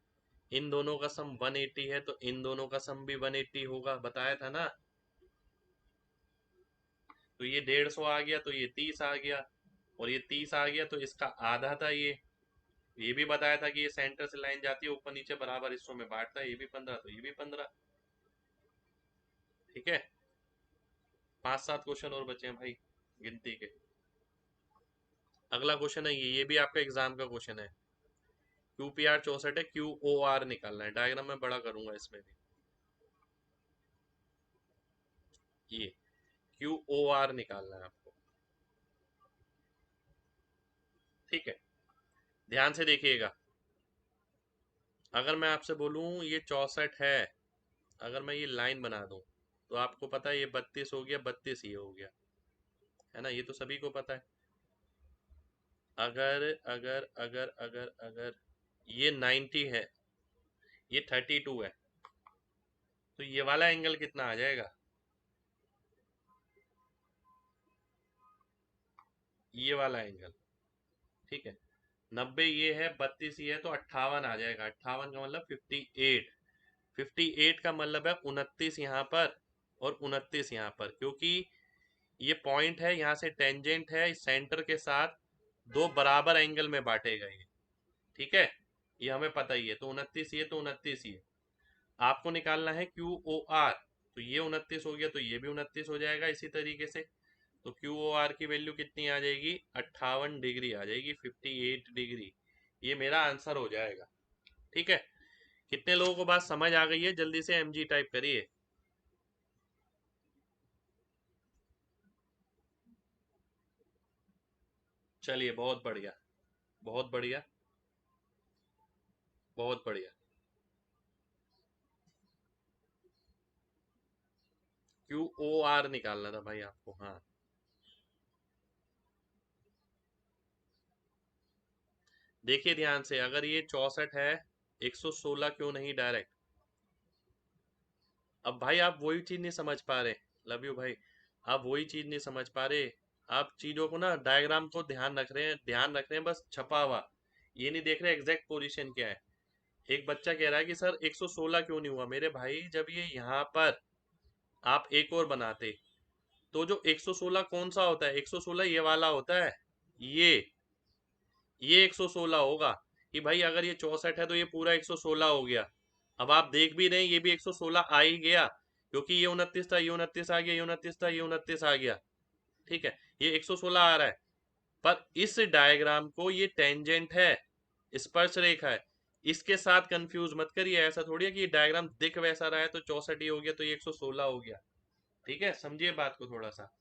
इन दोनों का सम 180 है, तो इन दोनों का सम भी 180 होगा, बताया था ना। तो ये 150 आ गया तो ये 30 आ गया, और ये 30 आ गया तो इसका आधा था ये भी बताया था कि ये सेंटर से लाइन जाती है ऊपर नीचे बराबर हिस्सों में बांटता है, ये भी 15 तो ये भी 15। ठीक है, 5 7 क्वेश्चन और बचे हैं भाई गिनती के। अगला क्वेश्चन है ये भी आपका एग्जाम का क्वेश्चन है। QPR 64 है, QOR निकालना है। डायग्राम मैं बड़ा करूंगा इसमें भी। ये QOR निकालना है आपको, ठीक है। ध्यान से देखिएगा। अगर मैं आपसे बोलूं ये 64 है, अगर मैं ये लाइन बना दूं तो आपको पता है ये 32 हो गया, 32 ये हो गया, है ना, ये तो सभी को पता है। अगर अगर अगर अगर अगर ये 90 है, ये 32 है, तो ये वाला एंगल कितना आ जाएगा? ये वाला एंगल, ठीक है। 90 ये है, 32 ये है, तो 58 आ जाएगा। 58 का मतलब 58। 58 का मतलब है 29 यहाँ पर और 29 यहाँ पर, क्योंकि ये पॉइंट है, यहाँ से टेंजेंट है, इस सेंटर के साथ दो बराबर एंगल में बांटेगा ये, ठीक है। ये हमें पता ही है। तो 29 ये, तो 29 ये। आपको निकालना है QOR, तो ये 29 हो गया, तो ये भी 29 हो जाएगा इसी तरीके से। तो QOR की वैल्यू कितनी आ जाएगी? 58 डिग्री आ जाएगी, 58 डिग्री। ये मेरा आंसर हो जाएगा, ठीक है। कितने लोगों को बात समझ आ गई है? जल्दी से MG टाइप करिए। चलिए, बहुत बढ़िया, बहुत बढ़िया, बहुत बढ़िया। QOR निकालना था भाई आपको, हाँ। देखिए ध्यान से, अगर ये 64 है, 116 क्यों नहीं डायरेक्ट? अब भाई आप वही चीज नहीं समझ पा रहे। लव यू भाई। आप वही चीज नहीं समझ पा रहे। आप चीजों को ना, डायग्राम को ध्यान रख रहे हैं बस छपा हुआ। ये नहीं देख रहे एग्जैक्ट पोजीशन क्या है। एक बच्चा कह रहा है कि सर 116 क्यों नहीं हुआ? मेरे भाई, जब ये यहाँ पर आप एक और बनाते, तो जो 116 कौन सा होता है? 116 ये वाला होता है, ये ये 116 होगा। कि भाई अगर ये 64 है तो ये पूरा 116 हो गया। अब आप देख भी रहे हैं, ये भी 116 आ ही गया, क्योंकि ये 29 था, ये 29 आ गया, ये 29 था, ये 29 आ गया, ठीक है। ये 116 आ रहा है। पर इस डायग्राम को, ये टेंजेंट है, स्पर्श रेखा है, इसके साथ कंफ्यूज मत करिए। ऐसा थोड़ी है कि ये डायग्राम दिख वैसा रहा है तो 64 ही हो गया, तो ये 116 हो गया, ठीक है। समझिए बात को थोड़ा सा।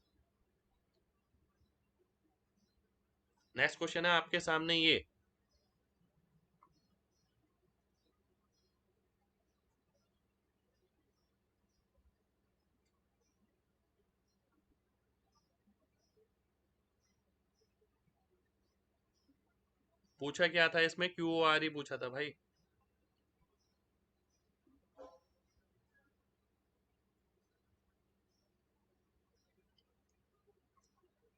नेक्स्ट क्वेश्चन है आपके सामने ये। पूछा क्या था इसमें? QOR ही पूछा था भाई।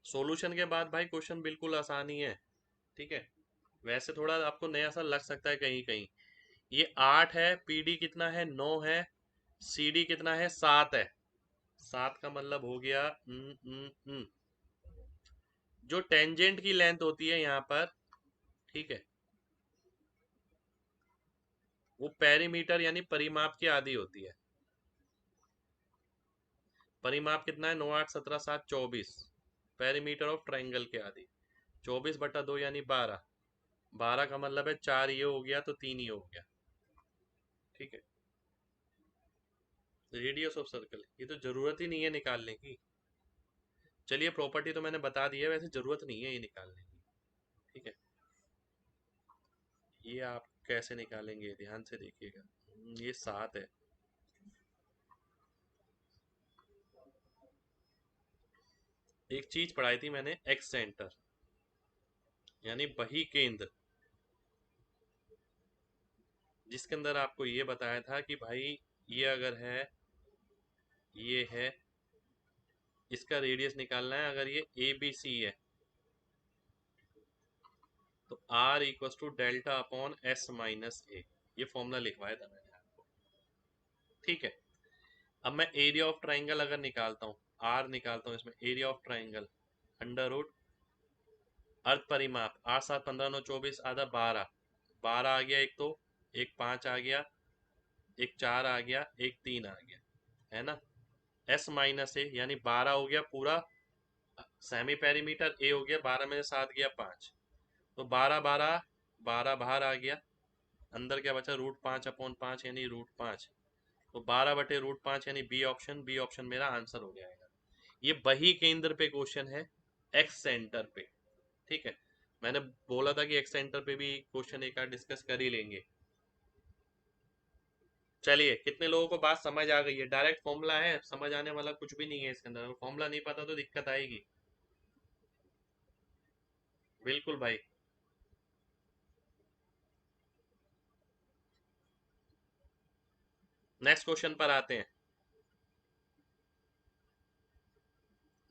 सॉल्यूशन के बाद भाई क्वेश्चन बिल्कुल आसान ही है, ठीक है। वैसे थोड़ा आपको नया सा लग सकता है कहीं कहीं। ये 8 है, PD कितना है? 9 है, CD कितना है? 7 है। 7 का मतलब हो गया जो टेंजेंट की लेंथ होती है यहाँ पर, ठीक है, वो पेरीमीटर यानी परिमाप की आधी होती है। परिमाप कितना है? 9 8 17 7 24। पेरीमीटर ऑफ ट्राइंगल के आधी 24/2 यानी 12। 12 का मतलब है 4 ये हो गया, तो 3 ये हो गया, ठीक है। रेडियस ऑफ सर्कल, ये तो जरूरत ही नहीं है निकालने की। चलिए, प्रॉपर्टी तो मैंने बता दी है, वैसे जरूरत नहीं है ये निकालने की, ठीक है। ये आप कैसे निकालेंगे? ध्यान से देखिएगा। ये 7 है। एक चीज पढ़ाई थी मैंने, एक्स सेंटर, यानी वही केंद्र जिसके अंदर आपको ये बताया था कि भाई ये अगर है, ये है, इसका रेडियस निकालना है। अगर ये ABC है तो R=Δ/S - A। ये फॉर्मूला लिखवाया था मैंने आपको, ठीक है। अब मैं एरिया ऑफ ट्राइंगल अगर निकालता हूँ, R निकालता हूँ इसमें, area of triangle under root अर्ध परिमाप, 8 7 15 9 24 आधा 12। 12 आ गया एक, तो एक 5 आ गया, एक 4 आ गया, एक 3 आ गया, है ना। S - A यानी 12 हो गया पूरा सेमी पेरीमीटर ए हो गया, 12 में से 7 गया 5, तो 12 12, 12 बाहर आ गया, अंदर क्या बचा, √5/5 यानी √5, तो 12/√5 यानी बी ऑप्शन, बी ऑप्शन मेरा आंसर हो जाएगा। ये वही केंद्र पे क्वेश्चन है, एक्स सेंटर पे। ठीक है, मैंने बोला था कि एक्स सेंटर पे भी क्वेश्चन एक आध डिस्कस कर ही लेंगे। चलिए, कितने लोगों को बात समझ आ गई है? डायरेक्ट फॉर्मूला है, समझ आने वाला कुछ भी नहीं है इसके अंदर, फॉर्मूला नहीं पता तो दिक्कत आएगी। बिल्कुल भाई। नेक्स्ट क्वेश्चन पर आते हैं।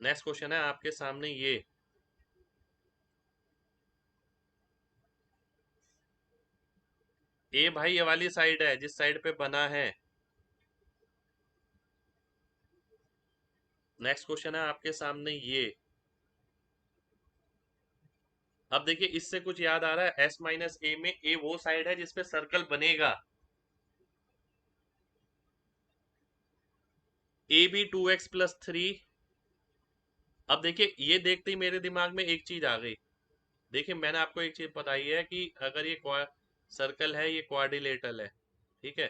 नेक्स्ट क्वेश्चन है आपके सामने ये, ए भाई ये वाली साइड है जिस साइड पे बना है। नेक्स्ट क्वेश्चन है आपके सामने ये। अब देखिए, इससे कुछ याद आ रहा है, एस माइनस ए में ए वो साइड है जिसपे सर्कल बनेगा। A B 2x+3। अब देखिए, ये देखते ही मेरे दिमाग में एक चीज आ गई। देखिए, मैंने आपको एक चीज बताई है कि अगर ये सर्कल है, ये क्वाड्रिलेटरल है, ठीक है,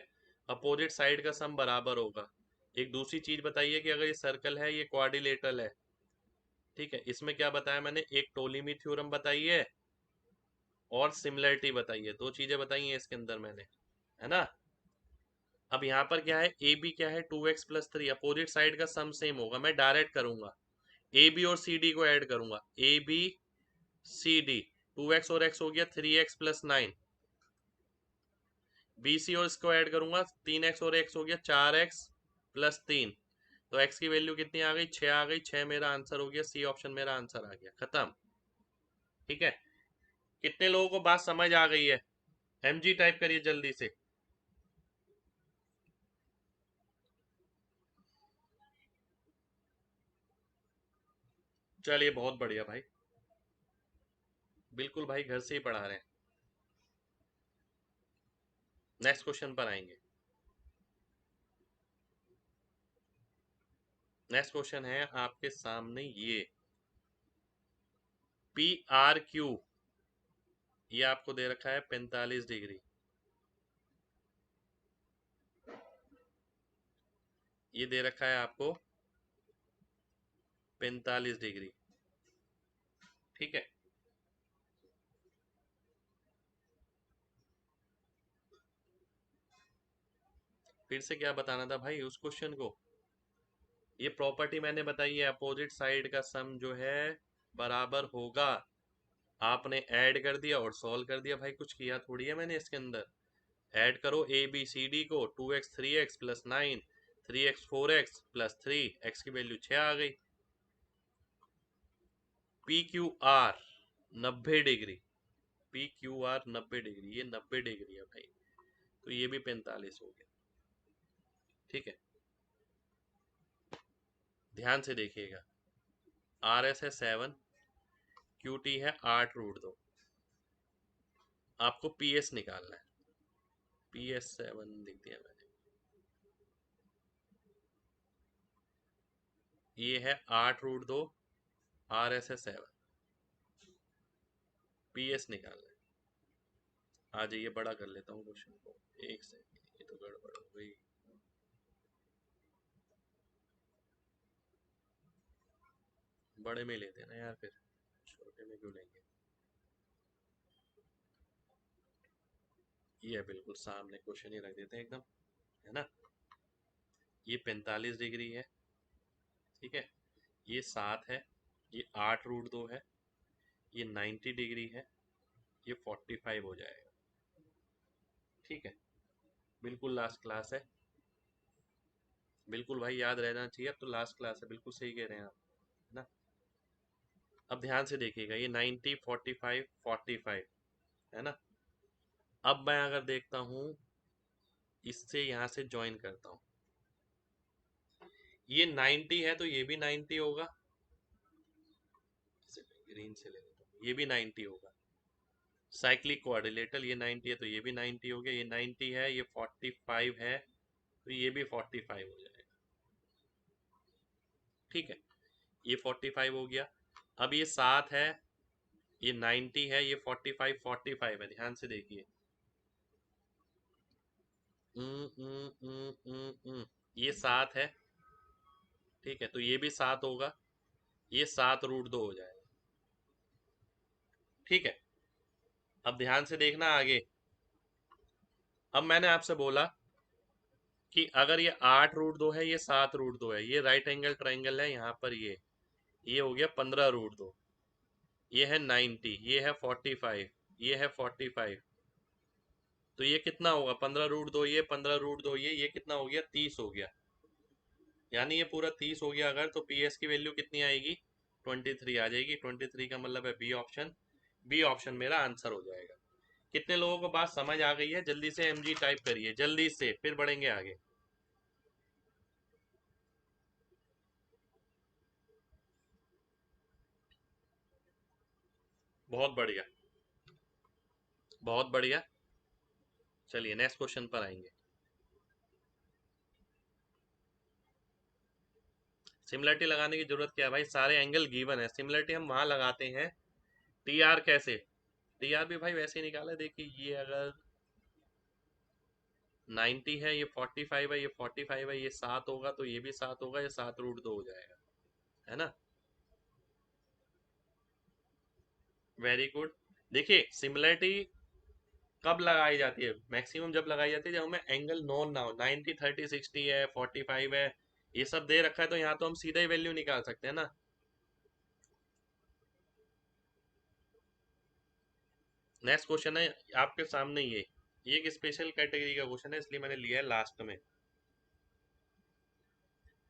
अपोजिट साइड का सम बराबर होगा। एक दूसरी चीज बताइए कि अगर ये सर्कल है, ये क्वाड्रिलेटरल है, ठीक है, इसमें क्या बताया मैंने, एक टोलेमी थ्योरम बताई है और सिमिलरिटी बताई है, दो चीजें बताई हैं इसके अंदर मैंने, है ना। अब यहाँ पर क्या है, ए बी क्या है, 2x+3, अपोजिट साइड का सम सेम होगा, मैं डायरेक्ट करूंगा, ए बी और सी डी को ऐड करूंगा, ए बी सी डी, 2x और x हो गया 3x+9, बी सी और इसको ऐड करूंगा, 3x और x हो गया 4x+3, तो x की वैल्यू कितनी आ गई, 6 आ गई, 6 मेरा आंसर हो गया, सी ऑप्शन मेरा आंसर आ गया, खत्म। ठीक है, कितने लोगों को बात समझ आ गई है? एमजी टाइप करिए जल्दी से। चलिए, बहुत बढ़िया भाई, बिल्कुल भाई, घर से ही पढ़ा रहे हैं। नेक्स्ट क्वेश्चन पर आएंगे। नेक्स्ट क्वेश्चन है आपके सामने ये, पी आर क्यू, ये आपको दे रखा है 45 डिग्री, ये दे रखा है आपको 45 डिग्री, ठीक है। फिर से क्या बताना था भाई उस क्वेश्चन को? ये प्रॉपर्टी मैंने बताई है, अपोजिट साइड का सम जो है बराबर होगा। आपने ऐड कर दिया और सॉल्व कर दिया भाई, कुछ किया थोड़ी है मैंने इसके अंदर। ऐड करो ए बी सी डी को, 2x 3x+9, 3x 4x+3, x की वैल्यू 6 आ गई। P Q R 90 degree, P Q R 90 degree, ये 90 डिग्री है भाई, तो ये भी 45 हो गया। ठीक है, ध्यान से देखिएगा। आर एस है 7, क्यू टी है 8√2, आपको पी एस निकालना है। पी एस 7 लिख दिया मैंने, ये है 8√2, आर एस है 7, पी एस निकालना है। आ जाइए, बड़ा कर लेता हूँ क्वेश्चन को, एक सेकंड, ये तो गड़बड़ हो गई। बड़े में लेते हैं ना यार, फिर छोटे में क्यों लेंगे। ये है बिल्कुल सामने, क्वेश्चन ही रख देते हैं एकदम, है ना। ये 45 डिग्री है, ठीक है, ये 7 है, ये 8√2 है, ये 90 डिग्री है, ये 45 हो जाएगा। ठीक है, बिल्कुल लास्ट क्लास है, बिल्कुल भाई याद रहना चाहिए, अब तो लास्ट क्लास है, बिल्कुल सही कह रहे हैं आप, है ना। अब ध्यान से देखिएगा, ये 90 45 45, है ना। अब मैं अगर देखता हूँ, इससे यहाँ से ज्वाइन करता हूँ, ये 90 है तो ये भी 90 होगा, ग्रीन से ले लेता हूँ, ये भी 90 होगा, साइक्लिक क्वाड्रिलेटरल, ये 90 है तो ये भी 90 हो गया, ये 90 है, ये 45 है तो ये भी 45 हो जाएगा। ठीक है, ये 45 हो गया। अब ये 7 है, ये 90 है, ये 45 45 है, ध्यान से देखिए। ये 7 है, ठीक है, तो ये भी 7 होगा, ये 7√2 हो जाएगा। ठीक है, अब ध्यान से देखना आगे। अब मैंने आपसे बोला कि अगर ये 8√2 है, ये 7√2 है, ये राइट एंगल ट्राइंगल है, यहाँ पर ये हो गया 15√2, ये है 90, ये है 45, ये है 45, तो ये कितना होगा? 15√2, ये 15√2, ये कितना हो गया? 30 हो गया। यानी ये पूरा 30 हो गया। अगर तो पी एस की वैल्यू कितनी आएगी? 23 आ जाएगी। 23 का मतलब है बी ऑप्शन। बी ऑप्शन मेरा आंसर हो जाएगा। कितने लोगों को बात समझ आ गई है? जल्दी से एम जी टाइप करिए, जल्दी से, फिर बढ़ेंगे आगे। बहुत बढ़िया, बहुत बढ़िया। चलिए नेक्स्ट क्वेश्चन पर आएंगे। सिमिलरिटी लगाने की जरूरत क्या है भाई? सारे एंगल गिवन है, सिमिलरिटी हम वहां लगाते हैं। टी आर कैसे? टी आर भी भाई वैसे ही निकाला है। देखिए ये अगर 90 है, ये 45 है, ये 45 है, ये 7 होगा, तो ये भी 7 होगा, ये 7√2 हो जाएगा, है ना? Very good. देखिए सिमिलरिटी कब लगाई जाती है? मैक्सिमम जब लगाई जाती है जब हमें एंगल नोन ना हो। 90 30 60 है, 45 है, ये सब दे रखा है, तो यहाँ तो हम सीधा ही वैल्यू निकाल सकते हैं ना। नेक्स्ट क्वेश्चन है आपके सामने, ये एक स्पेशल कैटेगरी का क्वेश्चन है, इसलिए मैंने लिया है लास्ट में।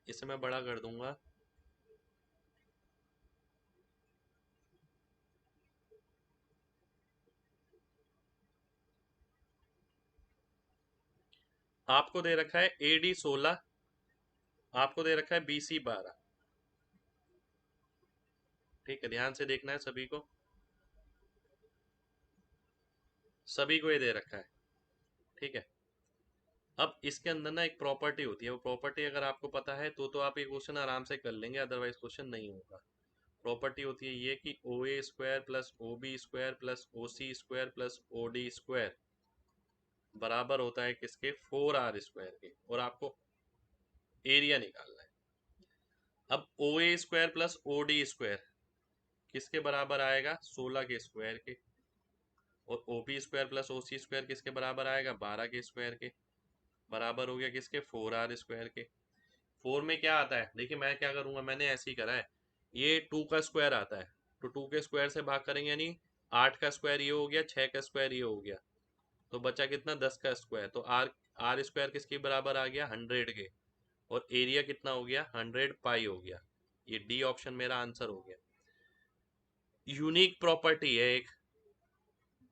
इसे मैं बड़ा कर दूंगा। आपको दे रखा है AD 16, आपको दे रखा है BC 12। ठीक है, ध्यान से देखना है सभी को, सभी को ये दे रखा है। ठीक है, अब इसके अंदर ना एक प्रॉपर्टी होती है, वो प्रॉपर्टी अगर आपको पता है तो आप ये क्वेश्चन आराम से कर लेंगे, अदरवाइज क्वेश्चन नहीं होगा। प्रॉपर्टी होती है ये कि O A square plus O B square plus O C square plus O D square बराबर होता है किसके? 4R स्क्वायर के। और आपको एरिया निकालना है। अब O A square plus O D square किसके बराबर आएगा? 16 के स्क्वायर के। और O B square plus O C square किसके बराबर आएगा? 12 के स्क्वायर के। बराबर हो गया किसके? 4R स्क्वायर के। 4 में क्या आता है? देखिए मैं क्या करूंगा, मैंने ऐसे ही करा है। ये 2 का स्क्वायर आता है, तो 2 के स्क्वायर से भाग करेंगे, यानी 8 का स्क्वायर ये हो गया, 6 का स्क्वायर ये हो गया, तो बचा कितना? 10 का स्क्वायर। तो आर आर स्क्वायर किसके बराबर आ गया? 100 के। और एरिया कितना हो गया? 100 पाई हो गया। ये डी ऑप्शन मेरा आंसर हो गया। यूनिक प्रॉपर्टी है एक,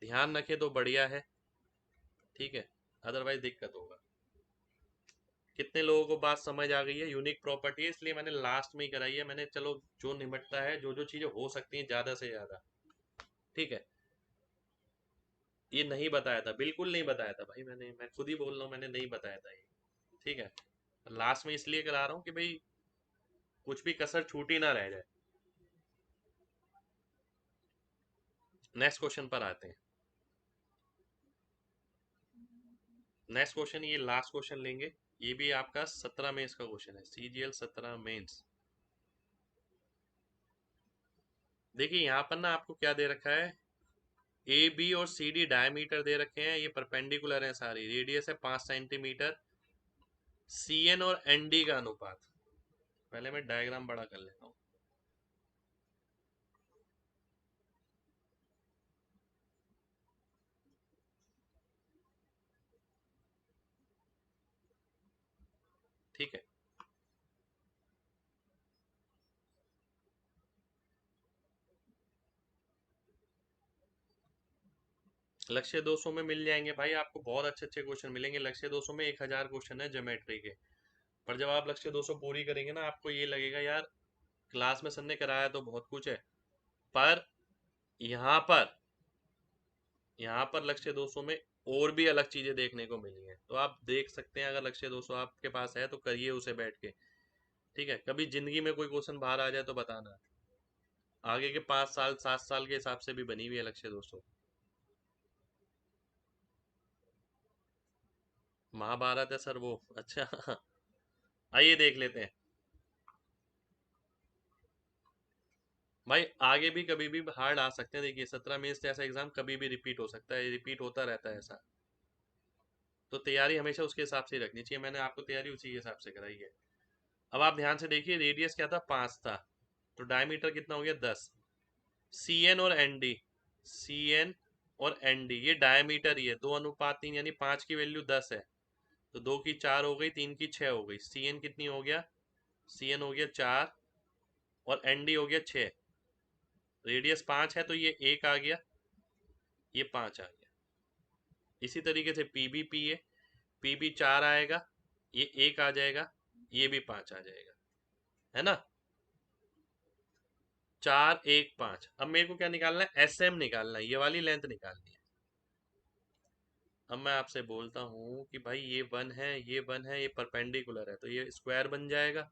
ध्यान रखे तो बढ़िया है। ठीक है, अदरवाइज दिक्कत होगा। कितने लोगों को बात समझ आ गई है? यूनिक प्रॉपर्टी है, इसलिए मैंने लास्ट में ही कराई है। मैंने चलो जो निपटता है, जो जो चीजें हो सकती हैं ज्यादा से ज्यादा। ठीक है, ये नहीं बताया था, बिल्कुल नहीं बताया था भाई, मैं खुद ही बोल रहा हूँ, मैंने नहीं बताया था ये। ठीक है, लास्ट में इसलिए करा रहा हूँ कि भाई कुछ भी कसर छूटी ना रह जाए। नेक्स्ट क्वेश्चन पर आते हैं। नेक्स्ट क्वेश्चन, ये लास्ट क्वेश्चन लेंगे। ये भी आपका 17 मेंस का क्वेश्चन है, CGL 17 मेंस। देखिए यहाँ पर ना आपको क्या दे रखा है? ए बी और सी डी डायमीटर दे रखे हैं, ये परपेंडिकुलर है सारी, रेडियस है 5 सेंटीमीटर। सी एन और एन डी का अनुपात, पहले मैं डायग्राम बड़ा कर लेता हूँ। ठीक है, लक्ष्य 200 में मिल जाएंगे भाई आपको, बहुत अच्छे अच्छे क्वेश्चन मिलेंगे। लक्ष्य 200 में 1000 क्वेश्चन है ज्योमेट्री के। पर जब आप लक्ष्य 200 पूरी करेंगे ना, आपको ये लगेगा यार क्लास में सर ने कराया तो बहुत कुछ है, पर यहाँ पर यहाँ पर लक्ष्य 200 में और भी अलग चीजें देखने को मिली हैं। तो आप देख सकते हैं, अगर लक्ष्य 200 आपके पास है तो करिए उसे बैठ के। ठीक है, कभी जिंदगी में कोई क्वेश्चन बाहर आ जाए तो बताना। आगे के 5 साल 7 साल के हिसाब से भी बनी हुई है लक्ष्य दोस्तों। महाभारत है सर वो, अच्छा। आइए देख लेते हैं भाई, आगे भी कभी भी हार्ड आ सकते हैं। देखिए 17 मेंस जैसा एग्जाम कभी भी रिपीट हो सकता है, रिपीट होता रहता है ऐसा। तो तैयारी हमेशा उसके हिसाब से ही रखनी चाहिए, मैंने आपको तैयारी उसी के हिसाब से कराई है। अब आप ध्यान से देखिए, रेडियस क्या था, 5 था, तो डायमीटर कितना हो गया, 10। सी एन और एन डी, सी एन और एन डी ये डायमीटर ही है, 2:3 यानी 5 की वैल्यू 10 है, तो 2 की 4 हो गई, 3 की 6 हो गई। सी एन कितनी हो गया, सी एन हो गया 4 और एन डी हो गया 6। रेडियस 5 है तो ये 1 आ गया, ये 5 आ गया। इसी तरीके से पी बी 4 आएगा, ये 1 आ जाएगा, ये भी 5 आ जाएगा, है ना। 4 1 5। अब मेरे को क्या निकालना है, एस एम निकालना है, ये वाली लेंथ निकालनी है। अब मैं आपसे बोलता हूँ कि भाई ये 1 है, ये 1 है, ये परपेंडिकुलर है, तो ये स्क्वायर बन जाएगा,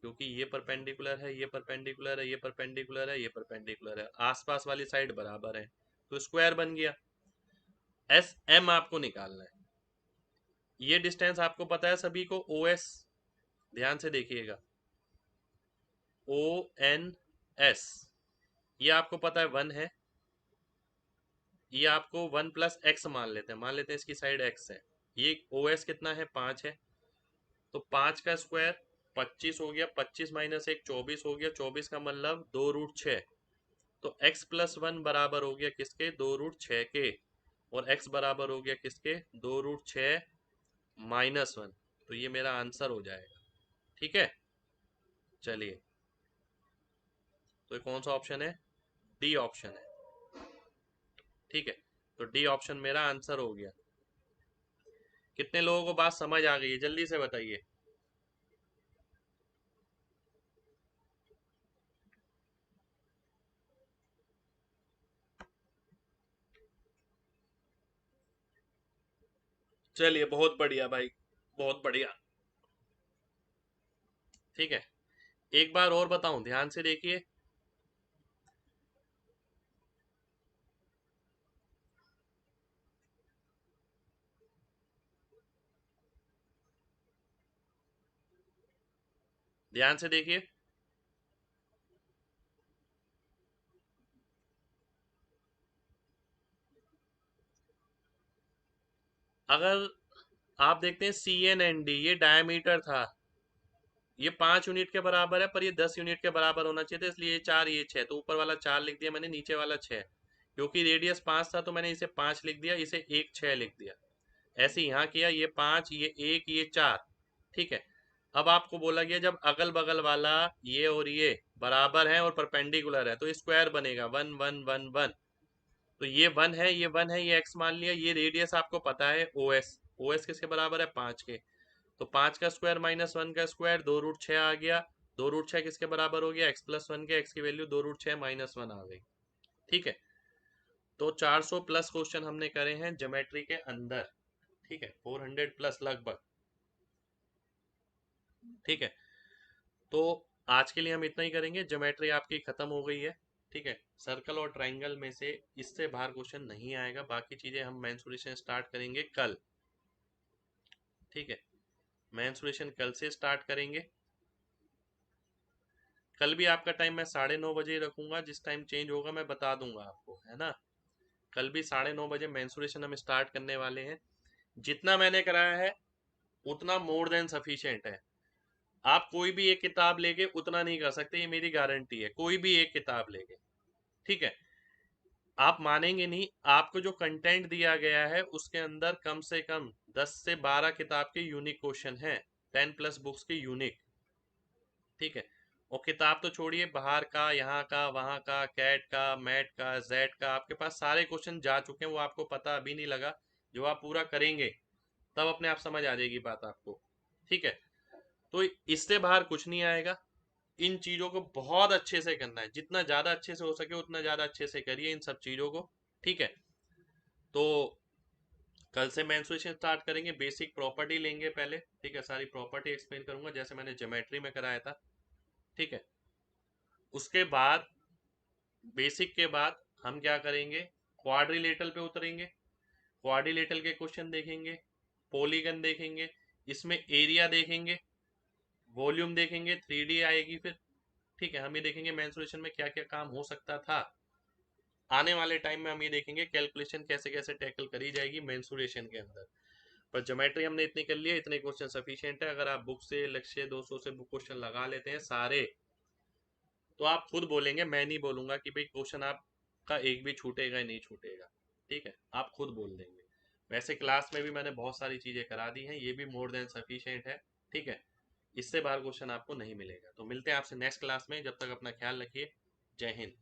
क्योंकि ये परपेंडिकुलर है, ये परपेंडिकुलर है, ये परपेंडिकुलर है, ये परपेंडिकुलर है, आसपास वाली साइड बराबर है, तो स्क्वायर बन गया। एस एम आपको निकालना है। ये डिस्टेंस आपको पता है सभी को, ओ एस, ध्यान से देखिएगा, ओ एन एस, ये आपको पता है 1 है, ये आपको 1 + x मान लेते हैं, मान लेते हैं इसकी साइड x है। ये ओ एस कितना है, 5 है, तो 5 का स्क्वायर 25 हो गया, 25 - 1 24 हो गया, 24 का मतलब 2√6, तो x+1 बराबर हो गया किसके, 2√6 के, और x बराबर हो गया किसके, 2√6 - 1, तो ये मेरा आंसर हो जाएगा। ठीक है, चलिए, तो ये कौन सा ऑप्शन है, डी ऑप्शन है। ठीक है, तो डी ऑप्शन मेरा आंसर हो गया। कितने लोगों को बात समझ आ गई है, जल्दी से बताइए। चलिए, बहुत बढ़िया भाई, बहुत बढ़िया। ठीक है, एक बार और बताऊं, ध्यान से देखिए। ध्यान से देखिए, अगर आप देखते हैं सी एन एन डी, ये डायमीटर था, ये 5 यूनिट के बराबर है, पर ये 10 यूनिट के बराबर होना चाहिए था, इसलिए ये 4 ये 6, तो ऊपर वाला 4 लिख दिया मैंने, नीचे वाला 6, क्योंकि रेडियस 5 था तो मैंने इसे 5 लिख दिया, इसे 1 6 लिख दिया। ऐसे यहाँ किया, ये 5 ये 1 ये 4। ठीक है, अब आपको बोला गया जब अगल बगल वाला ये और ये बराबर है और परपेंडिकुलर है तो स्क्वायर बनेगा, 1 1 1 1, तो ये 1 है, ये 1 है, ये x मान लिया, ये रेडियस आपको पता है ओ एस, ओ एस किसके बराबर है, 5 के, तो 5 का स्क्वायर - 1 का स्क्वायर 2√6 आ गया, 2√6 किसके बराबर हो गया, x+1 के, x की वैल्यू 2√6 - 1 आ गई। ठीक है, तो 400+ क्वेश्चन हमने करे हैं ज्योमेट्री के अंदर। ठीक है, 400+ लगभग। ठीक है, तो आज के लिए हम इतना ही करेंगे, ज्योमेट्री आपकी खत्म हो गई है। ठीक है, सर्कल और ट्राइंगल में से इससे बाहर क्वेश्चन नहीं आएगा, बाकी चीजें हम मेंसुरेशन स्टार्ट करेंगे कल। ठीक है, मेंसुरेशन कल से स्टार्ट करेंगे। कल भी आपका टाइम मैं 9:30 बजे रखूंगा, जिस टाइम चेंज होगा मैं बता दूंगा आपको, है ना। कल भी 9:30 बजे मेंसुरेशन हम स्टार्ट करने वाले हैं। जितना मैंने कराया है उतना मोर देन सफिशिएंट है। आप कोई भी एक किताब लेके उतना नहीं कर सकते, ये मेरी गारंटी है, कोई भी एक किताब लेके। ठीक है, आप मानेंगे नहीं, आपको जो कंटेंट दिया गया है उसके अंदर कम से कम 10 से 12 किताब के यूनिक क्वेश्चन हैं, 10+ बुक्स के यूनिक। ठीक है, और किताब तो छोड़िए, बाहर का, यहाँ का, वहाँ का, कैट का, मैट का, जेट का, आपके पास सारे क्वेश्चन जा चुके हैं, वो आपको पता अभी नहीं लगा। जो आप पूरा करेंगे तब अपने आप समझ आ जाएगी बात आपको। ठीक है, तो इससे बाहर कुछ नहीं आएगा। इन चीजों को बहुत अच्छे से करना है, जितना ज्यादा अच्छे से हो सके उतना ज्यादा अच्छे से करिए इन सब चीजों को। ठीक है, तो कल से मेंसुरेशन स्टार्ट करेंगे, बेसिक प्रॉपर्टी लेंगे पहले, ठीक है, सारी प्रॉपर्टी एक्सप्लेन करूंगा जैसे मैंने ज्योमेट्री में कराया था, ठीक है। उसके बाद बेसिक के बाद हम क्या करेंगे, क्वाड्रिलेटरल पे उतरेंगे, क्वाड्रिलेटरल के क्वेश्चन देखेंगे, पॉलीगन देखेंगे, इसमें एरिया देखेंगे, वॉल्यूम देखेंगे, 3D आएगी फिर, ठीक है। हम ये देखेंगे मेंसुरेशन में क्या क्या काम हो सकता था, आने वाले टाइम में हम ये देखेंगे कैलकुलेशन कैसे कैसे टैकल करी जाएगी मेंसुरेशन के अंदर। पर ज्योमेट्री हमने इतनी कर ली है, इतने क्वेश्चन सफिशिएंट है। अगर आप बुक से लक्ष्य 200 से बुक क्वेश्चन लगा लेते हैं सारे, तो आप खुद बोलेंगे, मैं नहीं बोलूंगा कि भाई क्वेश्चन आपका एक भी छूटेगा या नहीं छूटेगा, ठीक है, आप खुद बोल देंगे। वैसे क्लास में भी मैंने बहुत सारी चीजें करा दी हैं, ये भी मोर देन सफिशिएंट है, ठीक है। इससे बाहर क्वेश्चन आपको नहीं मिलेगा। तो मिलते हैं आपसे नेक्स्ट क्लास में, जब तक अपना ख्याल रखिए। जय हिंद।